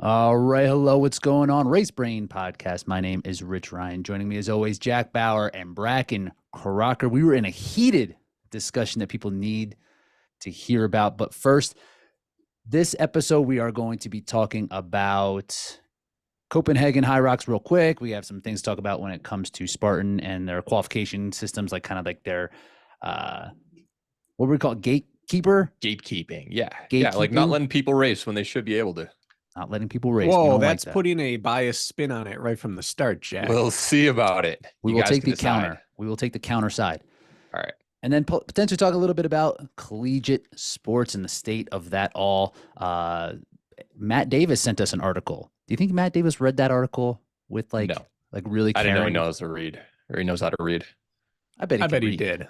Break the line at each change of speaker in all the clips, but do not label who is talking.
All right. Hello. What's going on? Race Brain Podcast. My name is Rich Ryan. Joining me as always, Jack Bauer and Brakken Crocker. We were in a heated discussion that people need to hear about. But first, this episode, we are going to be talking about Copenhagen Hyrox real quick. We have some things to talk about when it comes to Spartan and their qualification systems, like kind of like their, what we call it, gatekeeper?
Gatekeeping. Yeah.
Gatekeeping?
Yeah. Like not letting people race when they should be able to.
Not letting people race.
Whoa, that's putting a biased spin on it right from the start, Jack.
We'll see about it.
We will take the counter. We will take the counter side.
All right.
And then potentially talk a little bit about collegiate sports and the state of that all. Matt Davis sent us an article. Do you think Matt Davis read that article with like really caring?
I didn't know he knows to read or he knows how to read.
I bet he
did.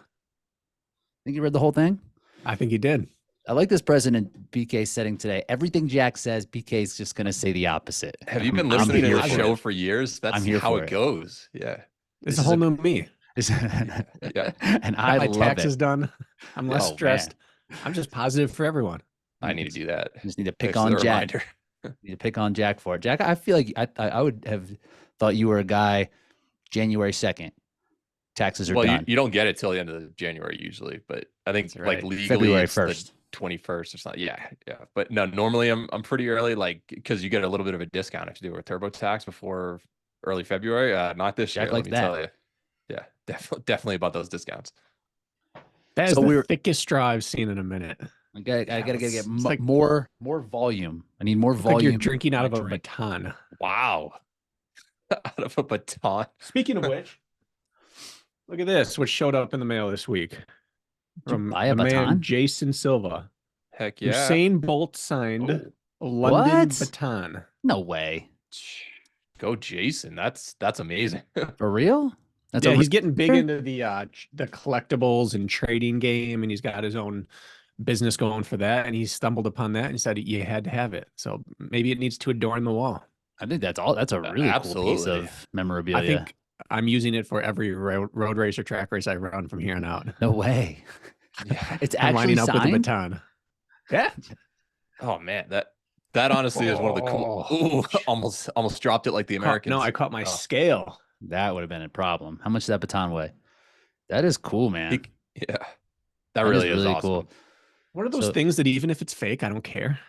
Think he read the whole thing?
I think he did.
I like this president BK setting today. Everything Jack says, BK is just going to say the opposite.
Have you been listening to the show for years? That's how it goes. Yeah.
It's a whole new me.
Yeah.
And I
my
love
taxes done. I'm less stressed.
Man.
I'm just positive for everyone.
I need to do that.
You just need to pick on Jack. Need to pick on Jack for it. Jack, I feel like I would have thought you were a guy January 2nd. Taxes are done.
You don't get it till the end of January usually, but I think like legally
February 1st.
21st or something. Yeah. But no, normally I'm pretty early, like because you get a little bit of a discount if you do a TurboTax before early February. Not this year.
Like
let me tell you. Yeah, definitely about those discounts.
That is the thickest straw I've seen in a minute.
I gotta get like more volume. I need more volume.
Like you're drinking out of a baton.
Wow. Out of a baton.
Speaking of which, look at this. What showed up in the mail this week from
buy a
the
baton?
man Jason Silva.
Heck yeah.
Usain Bolt signed a London baton.
No way.
Go Jason. That's amazing.
For real?
He's getting big into the collectibles and trading game, and he's got his own business going for that. And he stumbled upon that and said you had to have it. So maybe it needs to adorn the wall.
I think that's a really cool piece of memorabilia.
I think I'm using it for every road race or track race I run from here on out.
No way.
Yeah.
It's
I'm
actually
lining up
signed?
with the baton. Yeah.
Oh man, that honestly is one of the cool. Ooh, almost dropped it like the Americans.
No, I caught my scale.
That would have been a problem. How much does that baton weigh? That is cool, man.
Yeah, that really is awesome.
Cool.
One of those things that even if it's fake, I don't care.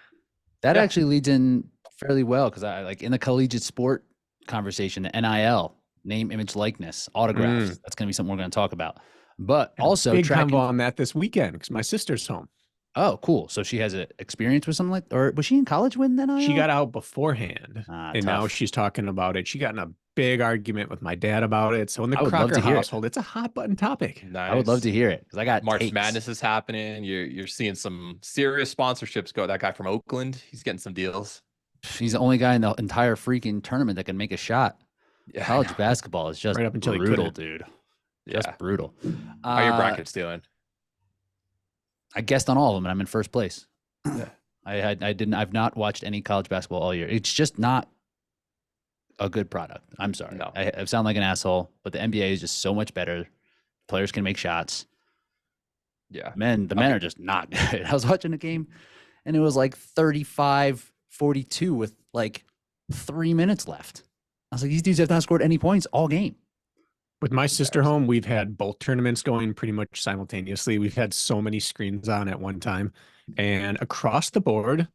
That actually leads in fairly well because I like in the collegiate sport conversation, the NIL, name, image, likeness, autographs. That's going to be something we're going to talk about. But also
big combo on that this weekend because my sister's home.
Oh, cool. So she has an experience with something like, or was she in college when then?
She got out beforehand, and now she's talking about it. She got in a big argument with my dad about it. So in the Crocker household, it's a hot button topic.
Nice.
I would love to hear it because I got
March Madness is happening. You're seeing some serious sponsorships go. That guy from Oakland, he's getting some deals.
He's the only guy in the entire freaking tournament that can make a shot. Yeah, college basketball is just right up until brutal, dude. Just brutal.
How are your brackets doing?
I guessed on all of them, and I'm in first place.
Yeah.
I've not watched any college basketball all year. It's just not a good product. I'm sorry.
No.
I sound like an asshole, but the NBA is just so much better. Players can make shots.
Yeah.
The men are just not good. I was watching a game, and it was like 35-42 with like 3 minutes left. I was like, these dudes have not scored any points all game.
With my sister home, we've had both tournaments going pretty much simultaneously. We've had so many screens on at one time. And across the board,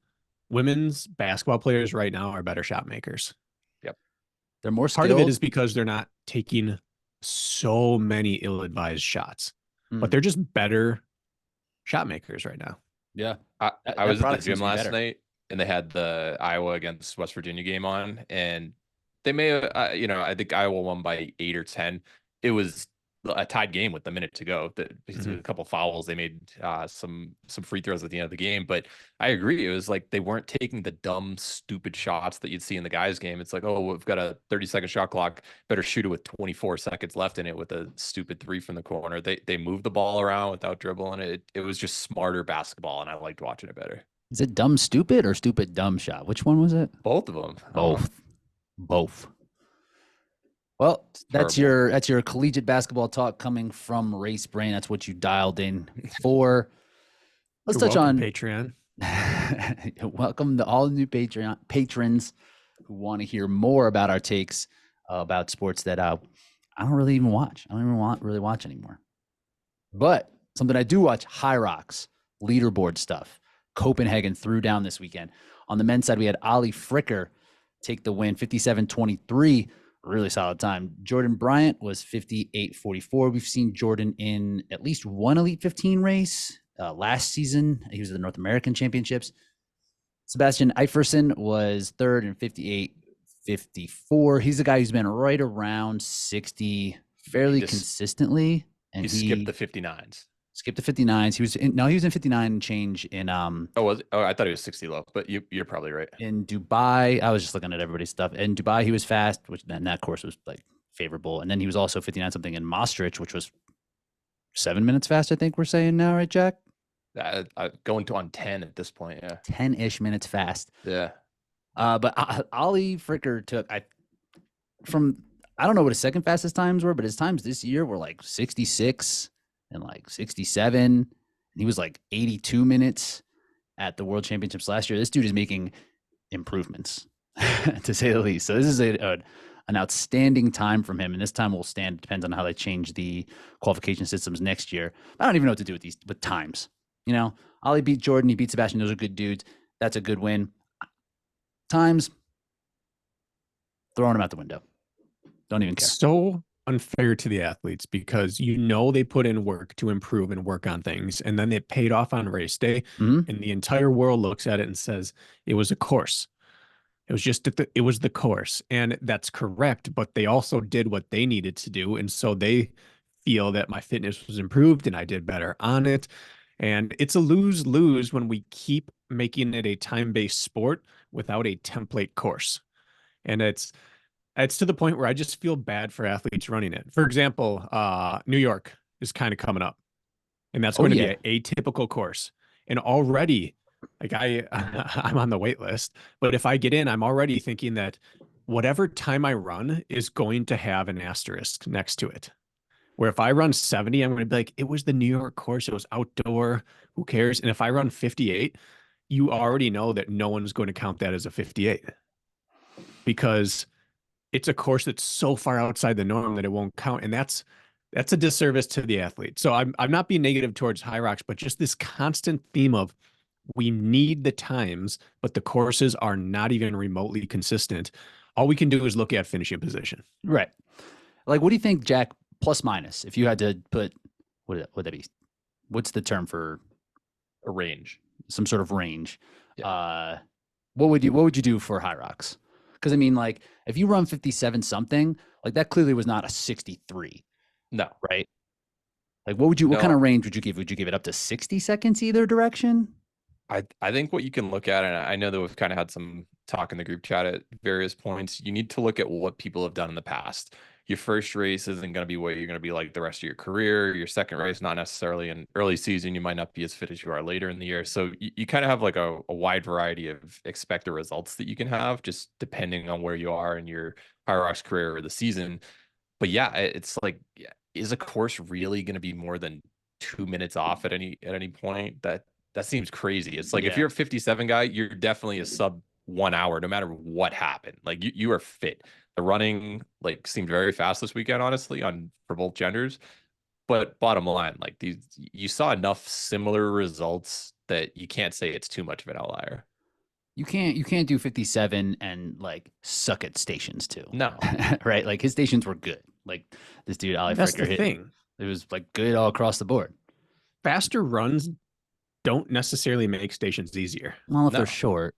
women's basketball players right now are better shot makers.
Yep.
They're more skilled.
Part of it is because they're not taking so many ill-advised shots, but they're just better shot makers right now.
Yeah.
I was at the gym last night, and they had the Iowa against West Virginia game on, and they may have, I think Iowa won by 8 or 10. It was a tied game with a minute to go. A couple fouls, they made some free throws at the end of the game. But I agree, it was like they weren't taking the dumb, stupid shots that you'd see in the guys' game. It's like, oh, we've got a 30-second shot clock, better shoot it with 24 seconds left in it with a stupid 3 from the corner. They moved the ball around without dribbling. It was just smarter basketball, and I liked watching it better.
Is it dumb stupid or stupid dumb shot? Which one was it?
Both of them.
Both. Well, that's your collegiate basketball talk coming from Race Brain. That's what you dialed in for. Let's touch on
Patreon.
Welcome to all new patrons who want to hear more about our takes about sports that I don't really even watch. I don't even really watch anymore. But something I do watch, Hyrox, leaderboard stuff. Copenhagen threw down this weekend. On the men's side, we had Ali Fricker take the win, 57-23. Really solid time. Jordan Bryant was 58-44. We've seen Jordan in at least one Elite 15 race. Last season, he was at the North American Championships. Sebastian Eiferson was third in 58-54. He's a guy who's been right around 60 fairly consistently. And
he skipped the 59s.
Skipped the 59s. He was in 59 and change in
Oh, was it? Oh, I thought he was 60 low, but you're probably right.
In Dubai, I was just looking at everybody's stuff. In Dubai, he was fast, which then that course was like favorable. And then he was also 59 something in Maastricht, which was 7 minutes fast, I think we're saying now, right, Jack?
Going to on 10 at this point, yeah.
10-ish minutes fast.
Yeah.
But Ali Fricker took I don't know what his second fastest times were, but his times this year were like 66 and like 67. And he was like 82 minutes at the World Championships last year. This dude is making improvements, to say the least. So this is an outstanding time from him, and this time will stand. It depends on how they change the qualification systems next year. I don't even know what to do with times. You know, Ali beat Jordan. He beat Sebastian. Those are good dudes. That's a good win. Times, throwing them out the window. Don't even care.
So unfair to the athletes because they put in work to improve and work on things, and then it paid off on race day, and the entire world looks at it and says it was a course. It was just it was the course, and that's correct. But they also did what they needed to do, and so they feel that my fitness was improved and I did better on it. And it's a lose-lose when we keep making it a time-based sport without a template course, and it's to the point where I just feel bad for athletes running it. For example, New York is kind of coming up, and that's going to be an atypical course. And already, like I'm on the wait list, but if I get in, I'm already thinking that whatever time I run is going to have an asterisk next to it. Where if I run 70, I'm going to be like, it was the New York course. It was outdoor. Who cares? And if I run 58, you already know that no one's going to count that as a 58 because it's a course that's so far outside the norm that it won't count. And that's a disservice to the athlete. So I'm not being negative towards Hyrox, but just this constant theme of we need the times, but the courses are not even remotely consistent. All we can do is look at finishing position.
Right. Like, what do you think, Jack, plus minus, if you had to put, what would that be? What's the term for
a range?
Some sort of range.
Yeah.
What would you do for Hyrox? Because I mean, like, if you run 57 something, like that clearly was not a 63.
No.
Right? Like, what kind of range would you give? Would you give it up to 60 seconds either direction?
I think what you can look at, and I know that we've kind of had some talk in the group chat at various points, you need to look at what people have done in the past. Your first race isn't going to be what you're going to be like the rest of your career. Your second race, not necessarily in early season. You might not be as fit as you are later in the year. So you kind of have like a wide variety of expected results that you can have just depending on where you are in your Hyrox career or the season. But yeah, it's like, is a course really going to be more than 2 minutes off at any point? That seems crazy. It's like if you're a 57 guy, you're definitely a sub 1 hour, no matter what happened. Like you are fit. The running like seemed very fast this weekend, honestly, for both genders. But bottom line, like you saw enough similar results that you can't say it's too much of an outlier.
You can't do 57 and like suck at stations too.
No.
Right? Like his stations were good. Like this dude, Ali
That's
Fricker,
the thing.
It was like good all across the board.
Faster runs don't necessarily make stations easier.
Well, if they're short.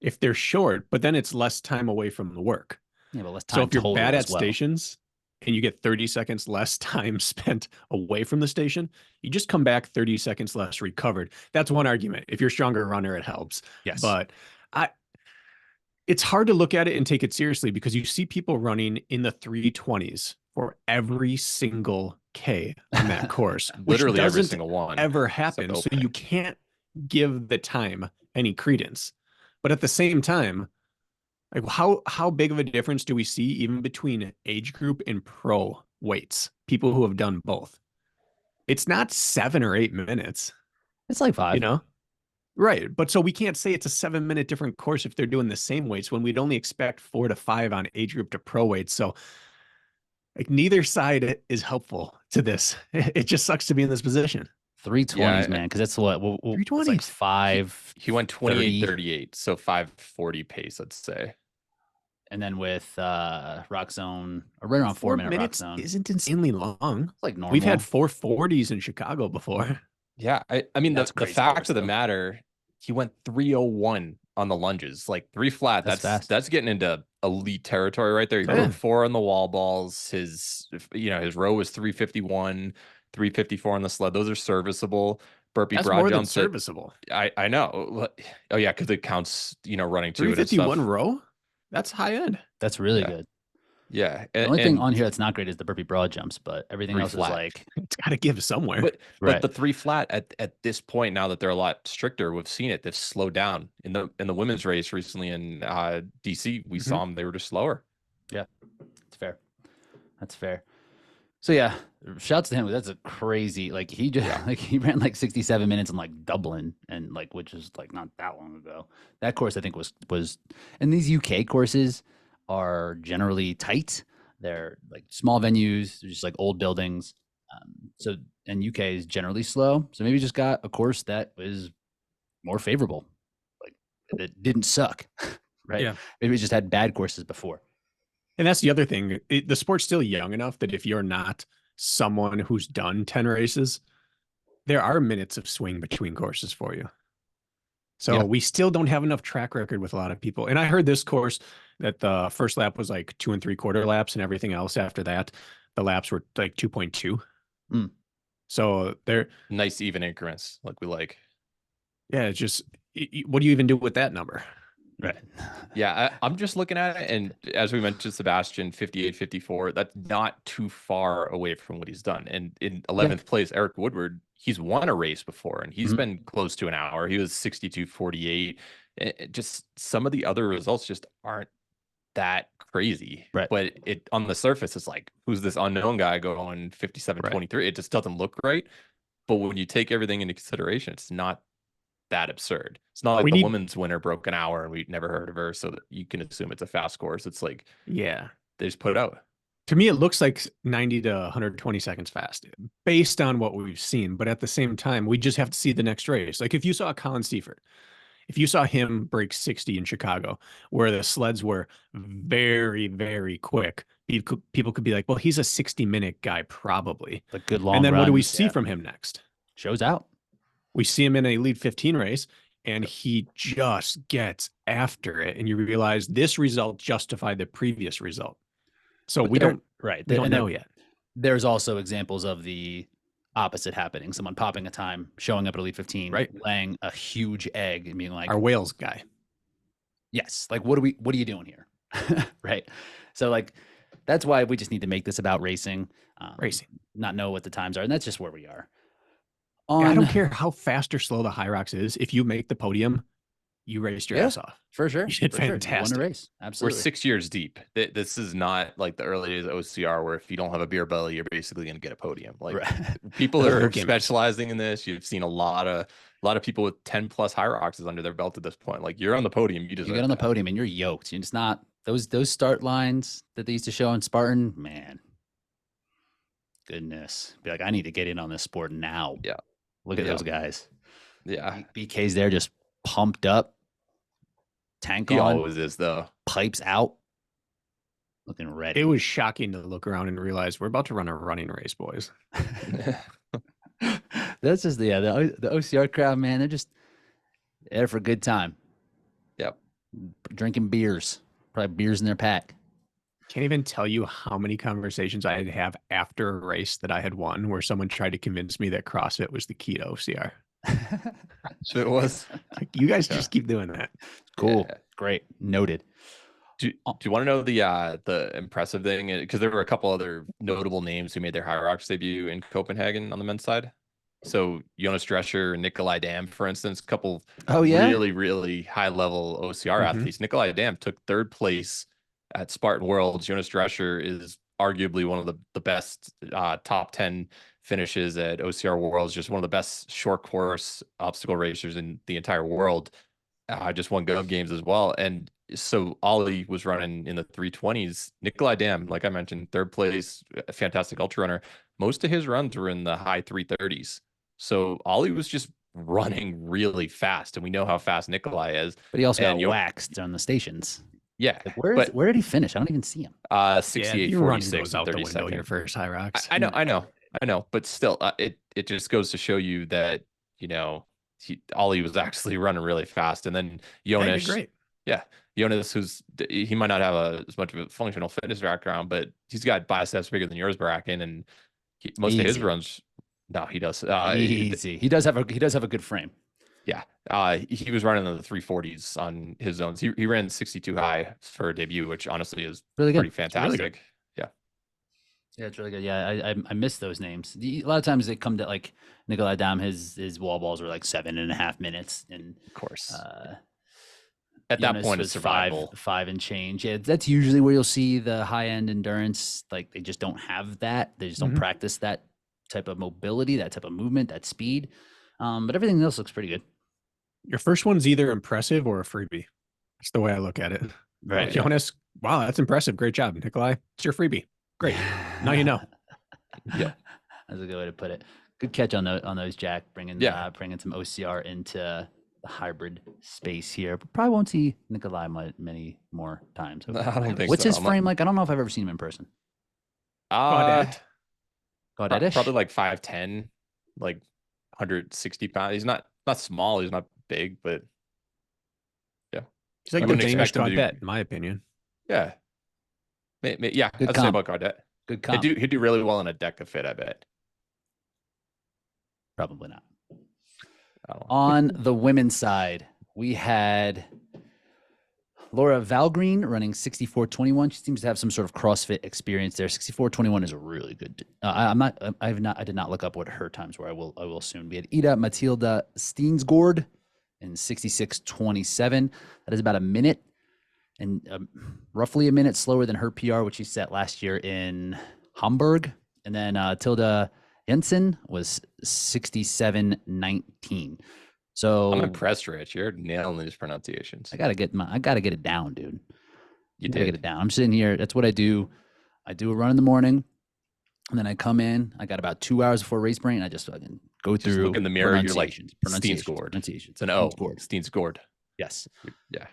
If they're short, but then it's less time away from the work.
Yeah, but less time.
So if you're bad at stations and you get 30 seconds less time spent away from the station, you just come back 30 seconds less recovered. That's one argument. If you're a stronger runner, it helps.
Yes.
But it's hard to look at it and take it seriously because you see people running in the 320s for every single K on that course.
Literally every single one.
Ever happen. So you can't give the time any credence. But at the same time, like how big of a difference do we see even between age group and pro weights? People who have done both. It's not 7 or 8 minutes.
It's like 5.
You know? Right. But so we can't say it's a 7-minute different course if they're doing the same weights when we'd only expect 4 to 5 on age group to pro weight. So like neither side is helpful to this. It just sucks to be in this position.
320s, man, because that's what
320s.
It's like 5.
He went 28:38, so 5:40 pace, let's say.
And then with Rock Zone, right around 4-minute Rock Zone,
isn't insanely long.
It's like normal.
We've had 440s in Chicago before.
Yeah, I mean the fact of the matter, he went 301 on the lunges, like 3 flat. That's getting into elite territory right there. He broke 4 on the wall balls. His row was 351, 354 on the sled. Those are serviceable. Burpee
that's
broad
more
jumps
than serviceable.
I know. Oh yeah, because it counts, running to
351 row. That's high end.
That's really good.
Yeah.
The only thing on here that's not great is the burpee broad jumps, but everything else
flat.
is like
it's got to give somewhere.
But the 3 flat at this point, now that they're a lot stricter, we've seen it. They've slowed down in the women's race recently in DC. We saw them; they were just slower.
Yeah, it's fair. That's fair. So yeah, shouts to him. That's a crazy. Like he just he ran like 67 minutes in like Dublin, and like which is like not that long ago. That course I think was, and these UK courses are generally tight. They're like small venues, they're just like old buildings. And UK is generally slow. So maybe just got a course that was more favorable. Like it didn't suck, right?
Yeah.
Maybe it just had bad courses before.
And that's the other thing. The sport's still young enough that if you're not someone who's done 10 races, there are minutes of swing between courses for you. So we still don't have enough track record with a lot of people. And I heard this course that the first lap was like 2 3/4 laps, and everything else after that, the laps were like 2.2. So they're
nice even increments, like we like.
Yeah, it's just what do you even do with that number?
Right.
Yeah, I'm just looking at it, and as we mentioned, Sebastian 58-54. That's not too far away from what he's done. And in 11th place, Eric Woodward, he's won a race before, and he's been close to an hour. He was 62-48. Just some of the other results just aren't that crazy.
Right.
But it on the surface, it's like, who's this unknown guy going 57-23? It just doesn't look right. But when you take everything into consideration, it's not that absurd. It's not like the women's winner broke an hour and we never heard of her, so that you can assume it's a fast course. It's like, they just put it out.
To me, it looks like 90 to 120 seconds fast based on what we've seen. But at the same time, we just have to see the next race. Like if you saw Colin Seifert, if you saw him break 60 in Chicago, where the sleds were very, very quick, people could be like, well, he's a 60-minute guy, probably.
A good long
And then
runs,
what do we see from him next?
Shows out.
We see him in a Elite 15 race, and he just gets after it. And you realize this result justified the previous result. So we don't know yet.
There's also examples of the opposite happening. Someone popping a time, showing up at Elite 15, laying a huge egg and being like,
our Wales guy.
Yes. Like, what are you doing here? Right. So like, that's why we just need to make this about racing, not know what the times are. And that's just where we are.
I don't care how fast or slow the Hyrox is. If you make the podium, you raced your ass off.
For sure.
You did fantastic.
You won a race. Absolutely.
We're 6 years deep. This is not like the early days of OCR where if you don't have a beer belly, you're basically going to get a podium. Like people are specializing in this. You've seen a lot of people with 10 plus Hyroxes under their belt at this point. Like you're on the podium. You get
on the podium and you're yoked. It's not those start lines that they used to show in Spartan, man. Goodness. Be like, I need to get in on this sport now.
Yeah.
Look at those guys.
Yeah.
BK's there just pumped up. Tank on.
He always is, though.
Pipes out. Looking ready.
It was shocking to look around and realize we're about to run a running race, boys.
That's just the OCR crowd, man. They're just there for a good time.
Yep.
Drinking beers. Probably beers in their pack.
Can't even tell you how many conversations I had to have after a race that I had won where someone tried to convince me that CrossFit was the key to OCR.
So it was.
Like, you guys just keep doing that.
Cool. Yeah. Great. Noted.
Do you want to know the impressive thing? Because there were a couple other notable names who made their Hyrox debut in Copenhagen on the men's side. So Jonas Drescher and Nikolai Dam, for instance, a couple really, really high level OCR athletes. Nikolai Dam took 3rd place at Spartan Worlds. Jonas Drescher is arguably one of the best top 10 finishes at OCR Worlds, just one of the best short course obstacle racers in the entire world. Just won Gov games as well. And so Ollie was running in the 320s. Nikolai Dam, like I mentioned, third place, a fantastic ultra runner. Most of his runs were in the high 330s. So Ollie was just running really fast, and we know how fast Nikolai is.
But he also got waxed on the stations.
Yeah.
Like, where did he finish? I don't even see him.
68,
yeah,
46
out the
30
window your first Hyrox.
I know. But still, it just goes to show you that, Ollie was actually running really fast. And then Jonas,
great.
Yeah, Jonas, he might not have as much of a functional fitness background, but he's got biceps bigger than yours, Brakken, and most of his runs. No, he does.
Easy. He does have a good frame.
Yeah. He was running in the 340s on his zones. He ran 62 high for a debut, which honestly is
really good.
Pretty fantastic.
Really
yeah.
Yeah, it's really good. Yeah, I miss those names. A lot of times they come to like Nikolai Dam, his wall balls were like 7.5 minutes. And
of course.
At that point, it's survival. Five and change. Yeah, that's usually where you'll see the high end endurance. Like they just don't have that. They just don't practice that type of mobility, that type of movement, that speed. But everything else looks pretty good.
Your first one's either impressive or a freebie. That's the way I look at it.
Right.
Jonas, wow, that's impressive. Great job. Nikolai, it's your freebie. Great. Now you know.
Yeah.
That's a good way to put it. Good catch on those, Jack, bringing some OCR into the hybrid space here. But probably won't see Nikolai many more times.
I don't think
What's
so.
his frame like? I don't know if I've ever seen him in person.
Gaudet.
Probably like 5'10", like 160 pounds. He's not small. He's not big, but yeah.
He's like the Danish Gaudet, in my opinion.
Yeah. Yeah, I'd say about Gaudet.
Good comp.
He'd do really well in a deca fit, I bet.
Probably not. On the women's side, we had Laura Valgreen running 64:21. She seems to have some sort of CrossFit experience there. 64:21 is a really good. I did not look up what her times were. I will soon. We had Ida Matilda Steensgaard in 66:27. That is about a minute and roughly a minute slower than her PR, which she set last year in Hamburg. And then Tilda Jensen was 67:19. So
I'm impressed, Rich. You're nailing these pronunciations.
I gotta get it down, dude.
You
gotta get it down. I'm sitting here. That's what I do. I do a run in the morning, and then I come in. I got about 2 hours before race brain. I just fucking go through.
Look in the mirror. You're like Steensgaard.
It's
an O. Steensgaard.
Yes.
Yeah.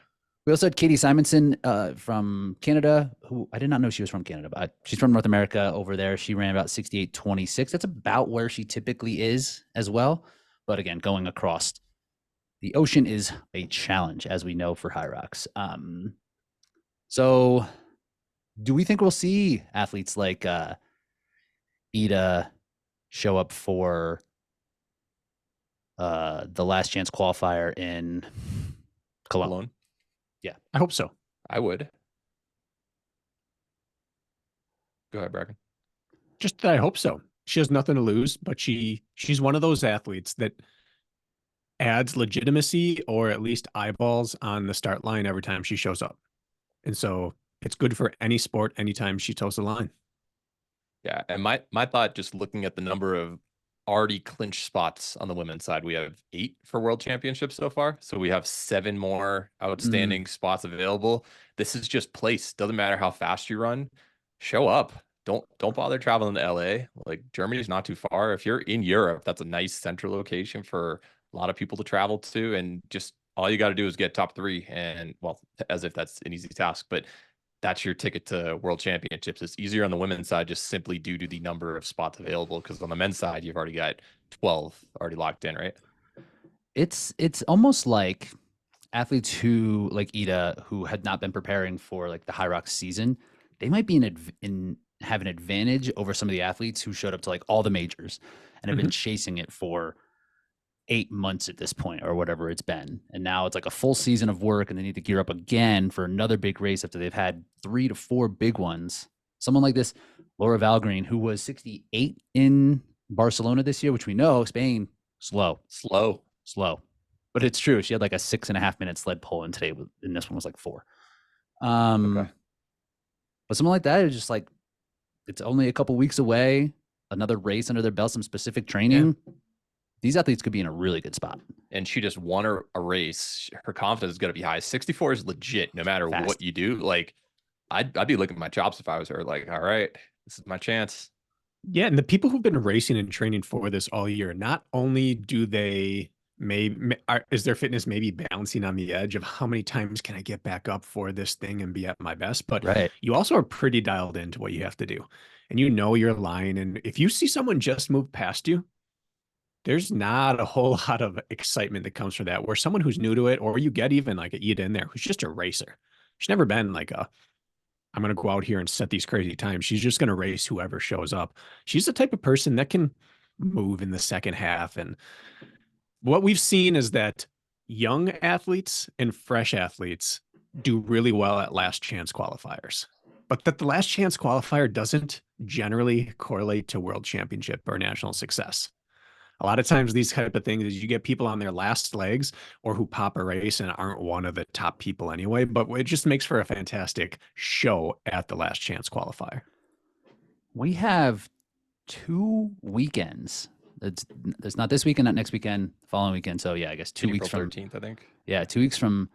We also had Katie Simonson from Canada, who I did not know she was from Canada, but she's from North America over there. She ran about 68:26. That's about where she typically is as well. But again, going across the ocean is a challenge, as we know, for Hyrox. So do we think we'll see athletes like Ida show up for the last chance qualifier in Cologne?
Yeah, I hope so.
I would. Go ahead, Brakken.
Just that I hope so. She has nothing to lose, but she's one of those athletes that adds legitimacy or at least eyeballs on the start line every time she shows up. And so it's good for any sport anytime she toes the line.
Yeah, and my thought, just looking at the number of already clinched spots on the women's side, we have 8 for world championships so far. So we have 7 more outstanding spots available. This is just place. Doesn't matter how fast you run, show up. Don't bother traveling to LA. Like, Germany's not too far. If you're in Europe, that's a nice central location for a lot of people to travel to, and just all you got to do is get top 3. And well, as if that's an easy task, but that's your ticket to world championships. It's easier on the women's side, just simply due to the number of spots available. Because on the men's side, you've already got 12 already locked in, right?
It's almost like athletes who, like Ida, who had not been preparing for like the Hyrox season, they might be have an advantage over some of the athletes who showed up to like all the majors and have been chasing it for 8 months at this point, or whatever it's been. And now it's like a full season of work, and they need to gear up again for another big race after they've had 3 to 4 big ones. Someone like this, Laura Valgreen, who was 68 in Barcelona this year, which we know Spain, slow. But it's true. She had like a 6.5 minute sled pull, and today, and this one was like 4. Okay. But someone like that is just like, it's only a couple weeks away. another race under their belt, some specific training, these athletes could be in a really good spot.
And she just won a race. Her confidence is going to be high. 64 is legit no matter what you do. Like, I'd be licking my chops if I was her. Like, all right, this is my chance.
Yeah, and the people who've been racing and training for this all year, not only do they is their fitness maybe balancing on the edge of how many times can I get back up for this thing and be at my best, but you also are pretty dialed into what you have to do. And you know your line. And if you see someone just move past you, there's not a whole lot of excitement that comes from that. Where someone who's new to it, or you get even like a Ida in there who's just a racer. She's never been like I'm going to go out here and set these crazy times. She's just going to race whoever shows up. She's the type of person that can move in the second half. And what we've seen is that young athletes and fresh athletes do really well at last chance qualifiers, but that the last chance qualifier doesn't generally correlate to world championship or national success. A lot of times these type of things is you get people on their last legs or who pop a race and aren't one of the top people anyway, but it just makes for a fantastic show at the last chance qualifier.
We have 2 weekends. It's not this weekend, not next weekend, following weekend. So yeah, I guess 2 weeks from
13th, I think.
Yeah, 2 weeks from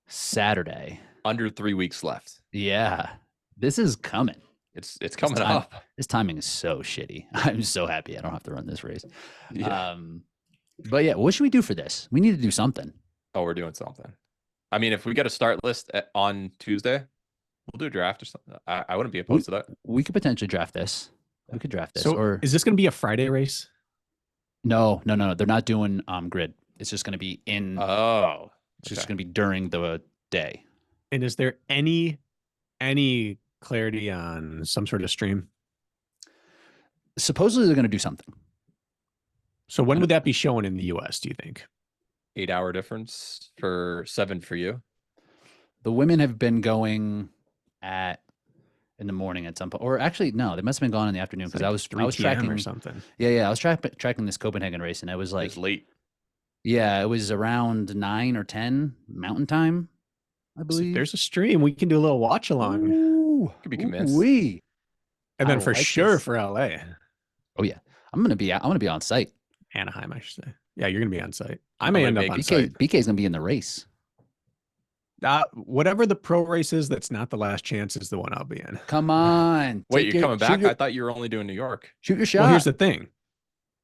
Saturday.
Under 3 weeks left.
Yeah. This is coming.
It's coming up.
This timing is so shitty. I'm so happy I don't have to run this race.
Yeah.
But yeah, what should we do for this? We need to do something.
Oh, we're doing something. I mean, if we get a start list on Tuesday, we'll do a draft or something. I wouldn't be opposed to that.
We could potentially draft this. We could draft this.
So
or
is this going to be a Friday race?
No. They're not doing grid. It's just going to be in.
Oh,
it's just going to be during the day.
And is there any clarity on some sort of stream?
Supposedly they're going to do something.
So when would that be shown in the US, do you think?
8-hour difference for 7 for you.
The women have been going in the morning at some point, or actually no, they must have been gone in the afternoon because I was tracking
or something.
Yeah, I was tracking this Copenhagen race, and it was like
late.
Yeah, it was around 9 or 10 Mountain Time, I believe.
So there's a stream. We can do a little watch along.
Ooh,
could be convinced.
And then for sure for LA.
Oh yeah, I'm gonna be on site.
Anaheim, I should say. Yeah, you're gonna be on site. I may end up on site.
BK's gonna be in the race.
Whatever the pro race is, that's not the last chance is the one I'll be in.
Come on.
Wait, you're coming back? I thought you were only doing New York.
Shoot your shot.
Well, here's the thing.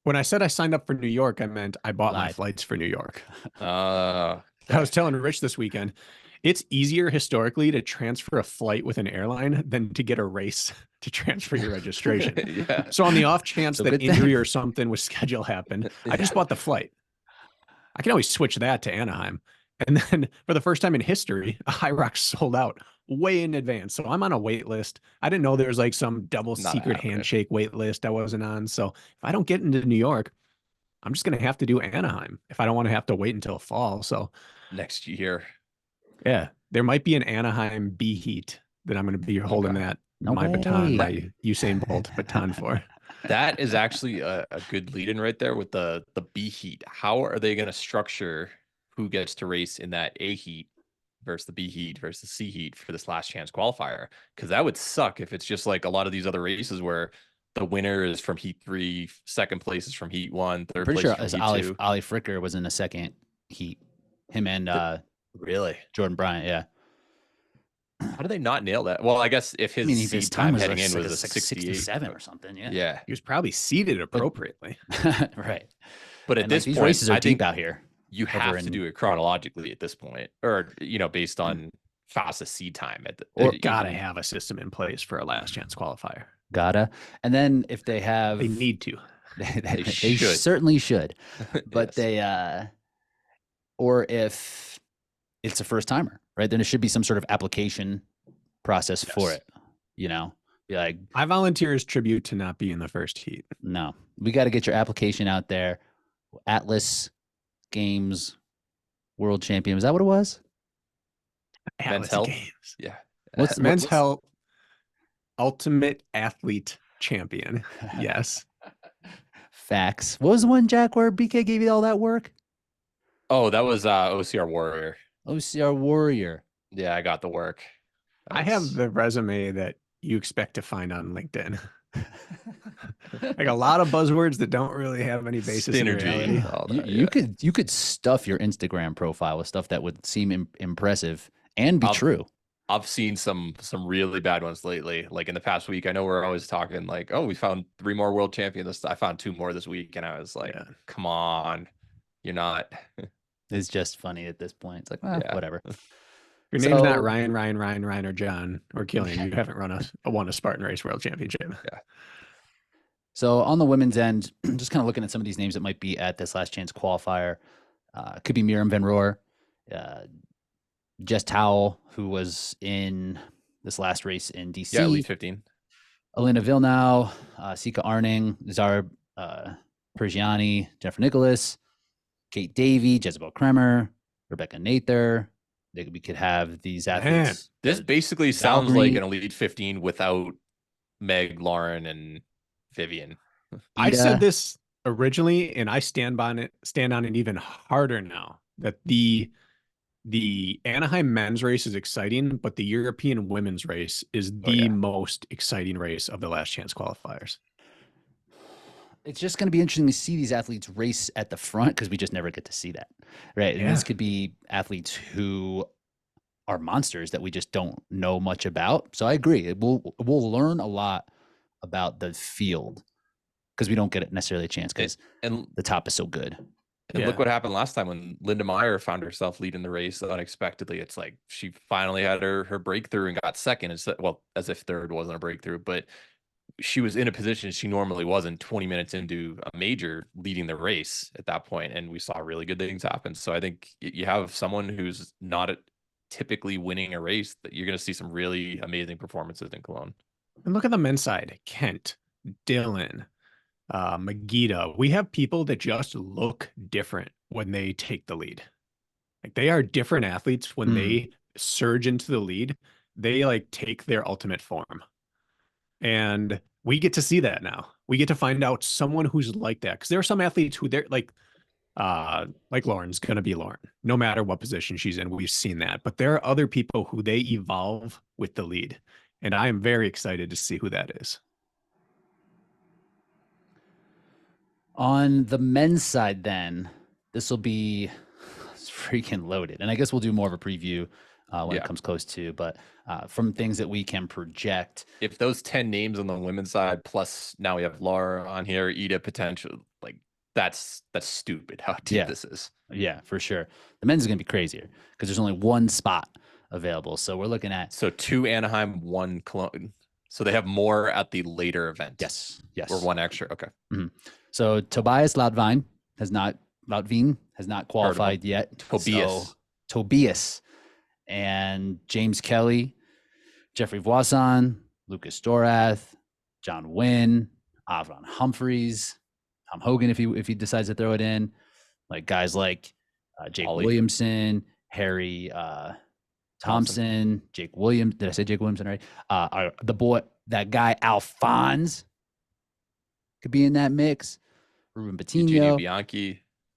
When I said I signed up for New York, I meant I bought my flights for New York. I was telling Rich this weekend, it's easier historically to transfer a flight with an airline than to get a race to transfer your registration.
Yeah.
So on the off chance that injury or something with schedule happened, I just bought the flight. I can always switch that to Anaheim. And then for the first time in history, Hyrox sold out way in advance. So I'm on a wait list. I didn't know there was like some double secret handshake wait list I wasn't on. So if I don't get into New York, I'm just going to have to do Anaheim if I don't want to have to wait until fall. So
next year.
Yeah, there might be an Anaheim B heat that I'm going to be holding my baton, my Usain Bolt baton for.
That is actually a good lead in right there with the B heat. How are they going to structure who gets to race in that A heat versus the B heat versus the C heat for this last chance qualifier? Because that would suck if it's just like a lot of these other races where the winner is from heat 3, second place is from heat 1, third place from heat 2.
Ali Fricker was in the second heat. Him and
really
Jordan Bryant, yeah.
How do they not nail that? Well, I guess if his time heading in was a
67 or something, yeah.
Yeah,
he was probably seated appropriately,
right?
But at this
these
point,
races are deep out here.
You have to do it chronologically at this point, or based on fastest seed time.
Or gotta have a system in place for a last chance qualifier.
Gotta, and then if they have,
they need to.
they certainly should, but
yes.
Or if it's a first timer, right? Then there should be some sort of application process for it. Be like,
I volunteer as tribute to not be in the first heat.
No, we got to get your application out there. Atlas Games World Champion. Is that what it was?
Men's Health
Games.
Yeah.
What's Men's Health Ultimate Athlete Champion? Yes.
Facts. What was the one, Jack, where BK gave you all that work?
Oh, that was OCR Warrior.
OCR Warrior.
Yeah, I got the work.
I have the resume that you expect to find on LinkedIn. Like a lot of buzzwords that don't really have any basis in reality.
You could stuff your Instagram profile with stuff that would seem impressive and be true.
I've seen some really bad ones lately. Like in the past week, I know we're always talking like, oh, we found 3 more world champions. I found 2 more this week, and I was like, come on, you're not.
It's just funny at this point. It's like, whatever.
Your name's not Ryan, or John or Killian. You haven't won a Spartan race world championship.
Yeah.
So on the women's end, just kind of looking at some of these names that might be at this last chance qualifier. Could be Miriam Van Roer, Jess Towell, who was in this last race in DC.
Yeah, Elite 15.
Alina Villeneuve, Sika Arning, Zara Pergiani, Jennifer Nicholas, Kate Davey, Jezebel Kremer, Rebecca Nather. We could have these athletes.
This basically sounds like an Elite 15 without Meg, Lauren, and Vivian.
I said this originally, and I stand on it even harder now, that the Anaheim men's race is exciting, but the European women's race is the most exciting race of the last chance qualifiers.
It's just going to be interesting to see these athletes race at the front because we just never get to see that, right? And this could be athletes who are monsters that we just don't know much about. So I agree. We'll learn a lot about the field because we don't get necessarily a chance because the top is so good.
And look what happened last time when Linda Meyer found herself leading the race unexpectedly. It's like she finally had her breakthrough and got second. Well, as if third wasn't a breakthrough, but she was in a position she normally wasn't 20 minutes into a major leading the race at that point, and we saw really good things happen. So I think you have someone who's not typically winning a race that you're going to see some really amazing performances in Cologne.
And look at the men's side. Kent, Dylan, Magida. We have people that just look different when they take the lead. Like they are different athletes when they surge into the lead. They like take their ultimate form. And we get to see that now. We get to find out someone who's like that. Because there are some athletes who they're like Lauren's going to be Lauren, no matter what position she's in. We've seen that. But there are other people who they evolve with the lead. And I am very excited to see who that is.
On the men's side, then, this will be freaking loaded. And I guess we'll do more of a preview when it comes close to, but from things that we can project.
If those 10 names on the women's side, plus now we have Laura on here, Ida potential, like that's stupid how deep this is.
Yeah, for sure. The men's is going to be crazier because there's only one spot available. So we're looking at
2 Anaheim, 1 Cologne. So they have more at the later event.
Yes.
Or 1 extra. Okay.
Mm-hmm. So Tobias Loutvin has not qualified yet. Tobias and James Kelly, Jeffrey Voisin, Lucas Dorath, John Wynn, Avron Humphreys, Tom Hogan if he decides to throw it in, like guys like Jake Williamson, Harry Thompson, Jake Williams. Did I say Jake Williamson right? That guy Alphonse could be in that mix. Ruben Patino,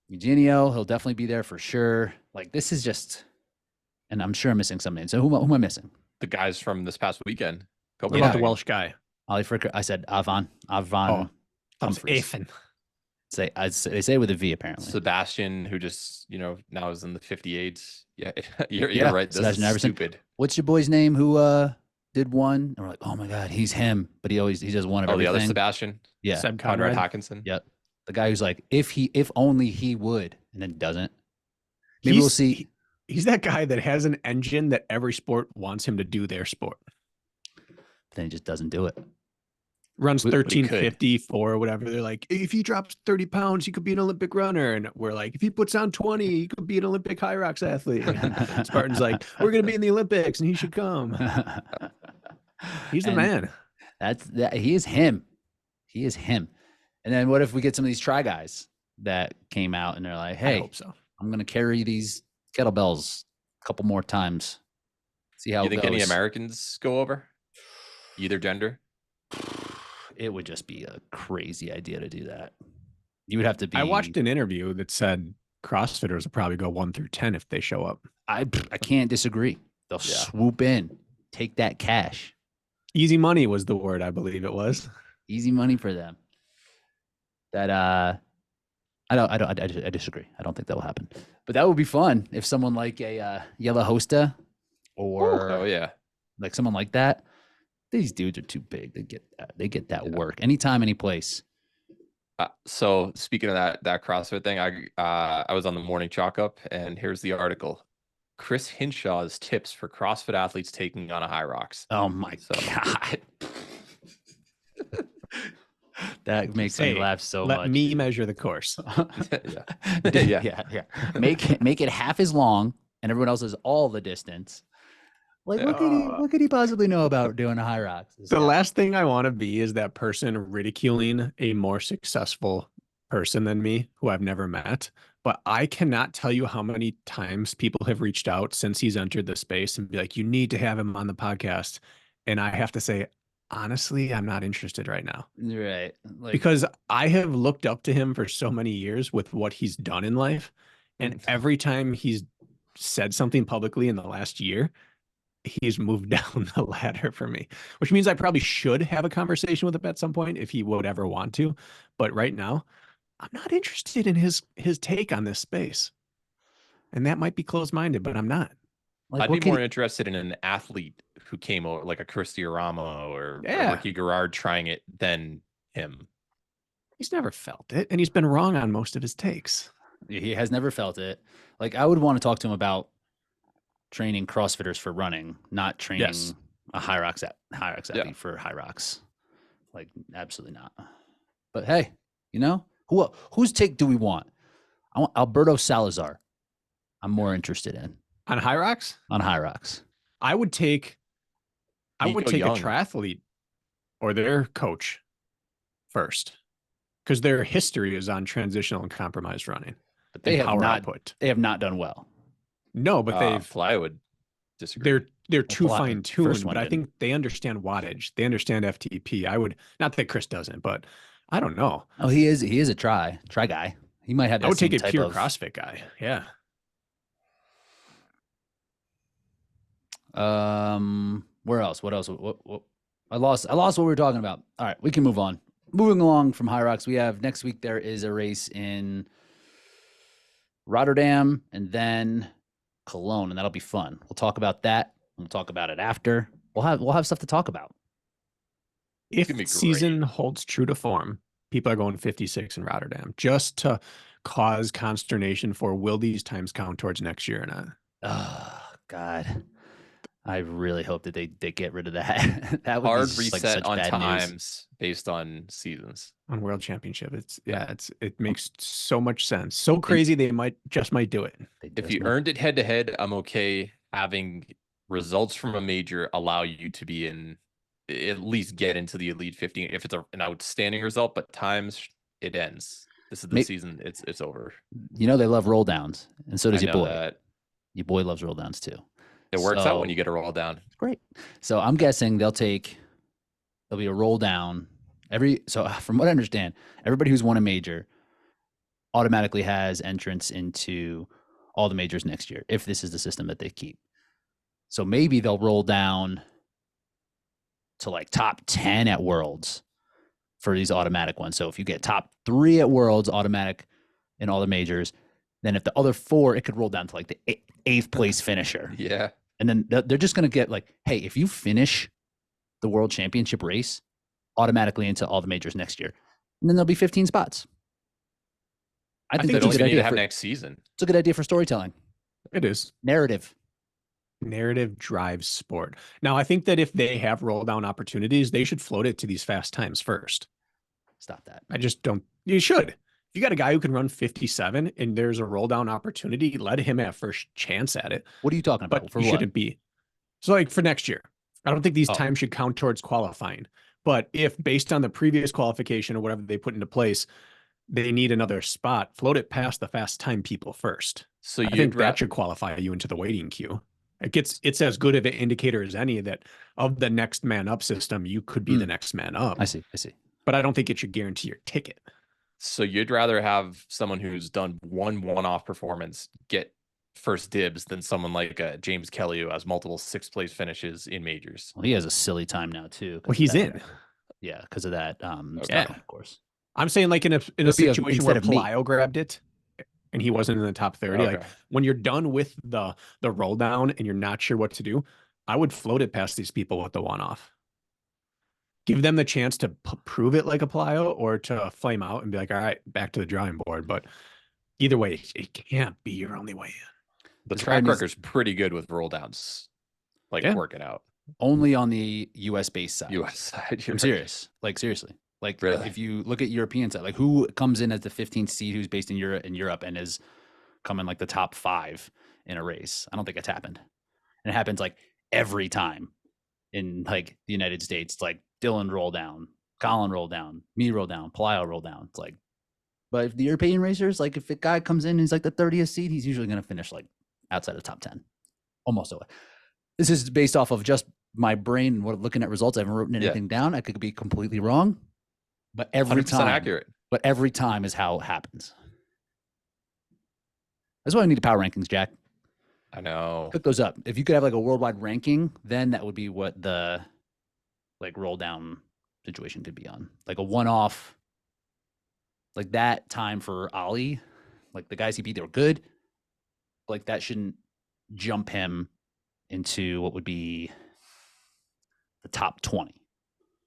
Eugenio, he'll definitely be there for sure. Like this is just, and I'm sure I'm missing something. So who am I missing?
The guys from this past weekend.
What about the Welsh guy?
Ollie Fricker. I said Avon.
Ethan.
They say it with a V apparently.
Sebastian, who just now is in the 58s. Yeah, you're right. This is stupid.
What's your boy's name who did one? And we're like, oh my god, he's him. But he does one of everything.
The other Sebastian.
Yeah,
Seb
Conrad Hawkinson.
Yep, the guy who's like, if only he would, and then doesn't. Maybe we'll see.
He's that guy that has an engine that every sport wants him to do their sport.
But then he just doesn't do it.
Runs 1354 or whatever. They're like, if he drops 30 pounds, he could be an Olympic runner. And we're like, if he puts on 20, he could be an Olympic Hyrox athlete. Spartan's like, we're going to be in the Olympics and he should come. He's the man.
He is him. He is him. And then what if we get some of these try guys that came out and they're like, hey,
I hope so.
I'm going to carry these kettlebells a couple more times. See how
you think any Americans go over either gender?
It would just be a crazy idea to do that. You would have to be.
I watched an interview that said CrossFitters will probably go 1 through 10 if they show up.
I can't disagree. They'll swoop in, take that cash.
Easy money was the word, I believe it was.
Easy money for them. that I disagree. I don't think that will happen. But that would be fun if someone like a Yella Hosta or like someone like that. These dudes are too big. They get that work anytime, any place.
So speaking of that CrossFit thing, I was on the morning chalk up, and here's the article: Chris Hinshaw's tips for CrossFit athletes taking on a Hyrox.
Oh my God. That makes me laugh so much.
Let me measure the course.
Yeah. Make it half as long, and everyone else is all the distance. Like, what could he possibly know about doing a Hyrox?
The last thing I want to be is that person ridiculing a more successful person than me who I've never met. But I cannot tell you how many times people have reached out since he's entered the space and be like, you need to have him on the podcast. And I have to say, honestly, I'm not interested right now.
Right.
Because I have looked up to him for so many years with what he's done in life. And every time he's said something publicly in the last year, he's moved down the ladder for me, which means I probably should have a conversation with him at some point if he would ever want to. But right now, I'm not interested in his take on this space. And that might be closed-minded, but I'm not.
I'd be more interested in an athlete who came over, like a Christy Aramo or Ricky Garrard trying it than him.
He's never felt it, and he's been wrong on most of his takes.
He has never felt it. Like, I would want to talk to him about training CrossFitters for running, not training a Hyrox athlete for Hyrox. Like, absolutely not. But hey, whose take do we want? I want Alberto Salazar. I'm more interested in
on Hyrox.
On Hyrox,
I would take a triathlete or their coach first, because their history is on transitional and compromised running.
But they have not done well.
No, but
Fly would disagree.
They're too fine-tuned, but I think they understand wattage. They understand FTP. Not that Chris doesn't, but I don't know.
Oh, he is a try guy. He might have that.
I would take a pure CrossFit guy. Yeah.
Where else? What else? What I lost what we were talking about. All right, we can move on. Moving along from Hyrox, we have next week there is a race in Rotterdam and then Cologne, and that'll be fun. We'll talk about that. We'll talk about it after. We'll have stuff to talk about.
If the season holds true to form, people are going 56 in Rotterdam just to cause consternation for will these times count towards next year or not?
Oh, God. I really hope that they get rid of that. That would
hard
be
reset
like
on times based on seasons.
On World Championship. It makes so much sense. So crazy they might do it.
If you earned it head to head, I'm okay having results from a major allow you to be in, at least get into the Elite 15 if it's an outstanding result, but times it ends. This is the season. It's over.
They love roll downs, and so does your boy. Your boy loves roll downs too.
It works out when you get a roll down.
Great. So I'm guessing there'll be a roll down so from what I understand, everybody who's won a major automatically has entrance into all the majors next year, if this is the system that they keep. So maybe they'll roll down to like top 10 at Worlds for these automatic ones. So if you get top 3 at Worlds automatic in all the majors, then if the other 4, it could roll down to like the 8th place finisher.
Yeah.
And then they're just going to get like, hey, if you finish the World Championship race, automatically into all the majors next year. And then there'll be 15 spots.
I think that's a good idea to have next season.
It's a good idea for storytelling.
It is.
Narrative
drives sport. Now, I think that if they have roll down opportunities, they should float it to these fast times first.
Stop that.
I just don't. You should. If you got a guy who can run 57 and there's a roll down opportunity, let him have first chance at it.
What are you talking about?
But shouldn't be. So like for next year, I don't think these times should count towards qualifying. But if based on the previous qualification or whatever they put into place, they need another spot, float it past the fast time people first.
So
I think that should qualify you into the waiting queue. It's as good of an indicator as any that of the next man up system, you could be the next man up.
I see.
But I don't think it should guarantee your ticket.
So you'd rather have someone who's done one-off performance get first dibs than someone like James Kelly who has multiple 6th place finishes in majors.
Well, he has a silly time now too.
Well, he's in.
Yeah, because of that.
Yeah,
of course.
I'm saying like in a situation where Palaio grabbed it and he wasn't in the top 30. Okay. Like when you're done with the roll down and you're not sure what to do, I would float it past these people with the one-off. Give them the chance to prove it like a Palaio or to flame out and be like, all right, back to the drawing board. But either way, it can't be your only way in.
The track record's pretty good with roll downs, like working out.
Only on the US based side.
US side.
I'm serious. Like seriously. Like really? If you look at European side, like who comes in as the 15th seed who's based in Europe and is coming like the top 5 in a race? I don't think it's happened. And it happens like every time in like the United States. It's like Dylan roll down, Colin roll down, me roll down, Palaio roll down. It's like, but if the European racers, like if a guy comes in and he's like the 30th seed, he's usually going to finish like outside of the top 10. Almost always. This is based off of just my brain looking at results. I haven't written anything down. I could be completely wrong. But every time,
accurate.
But every time is how it happens. That's why I need the power rankings, Jack.
I know.
Cook those up. If you could have like a worldwide ranking, then that would be what the like roll down situation could be on. Like a one-off, like that time for Ali, like the guys he beat, they were good. Like that shouldn't jump him into what would be the top 20.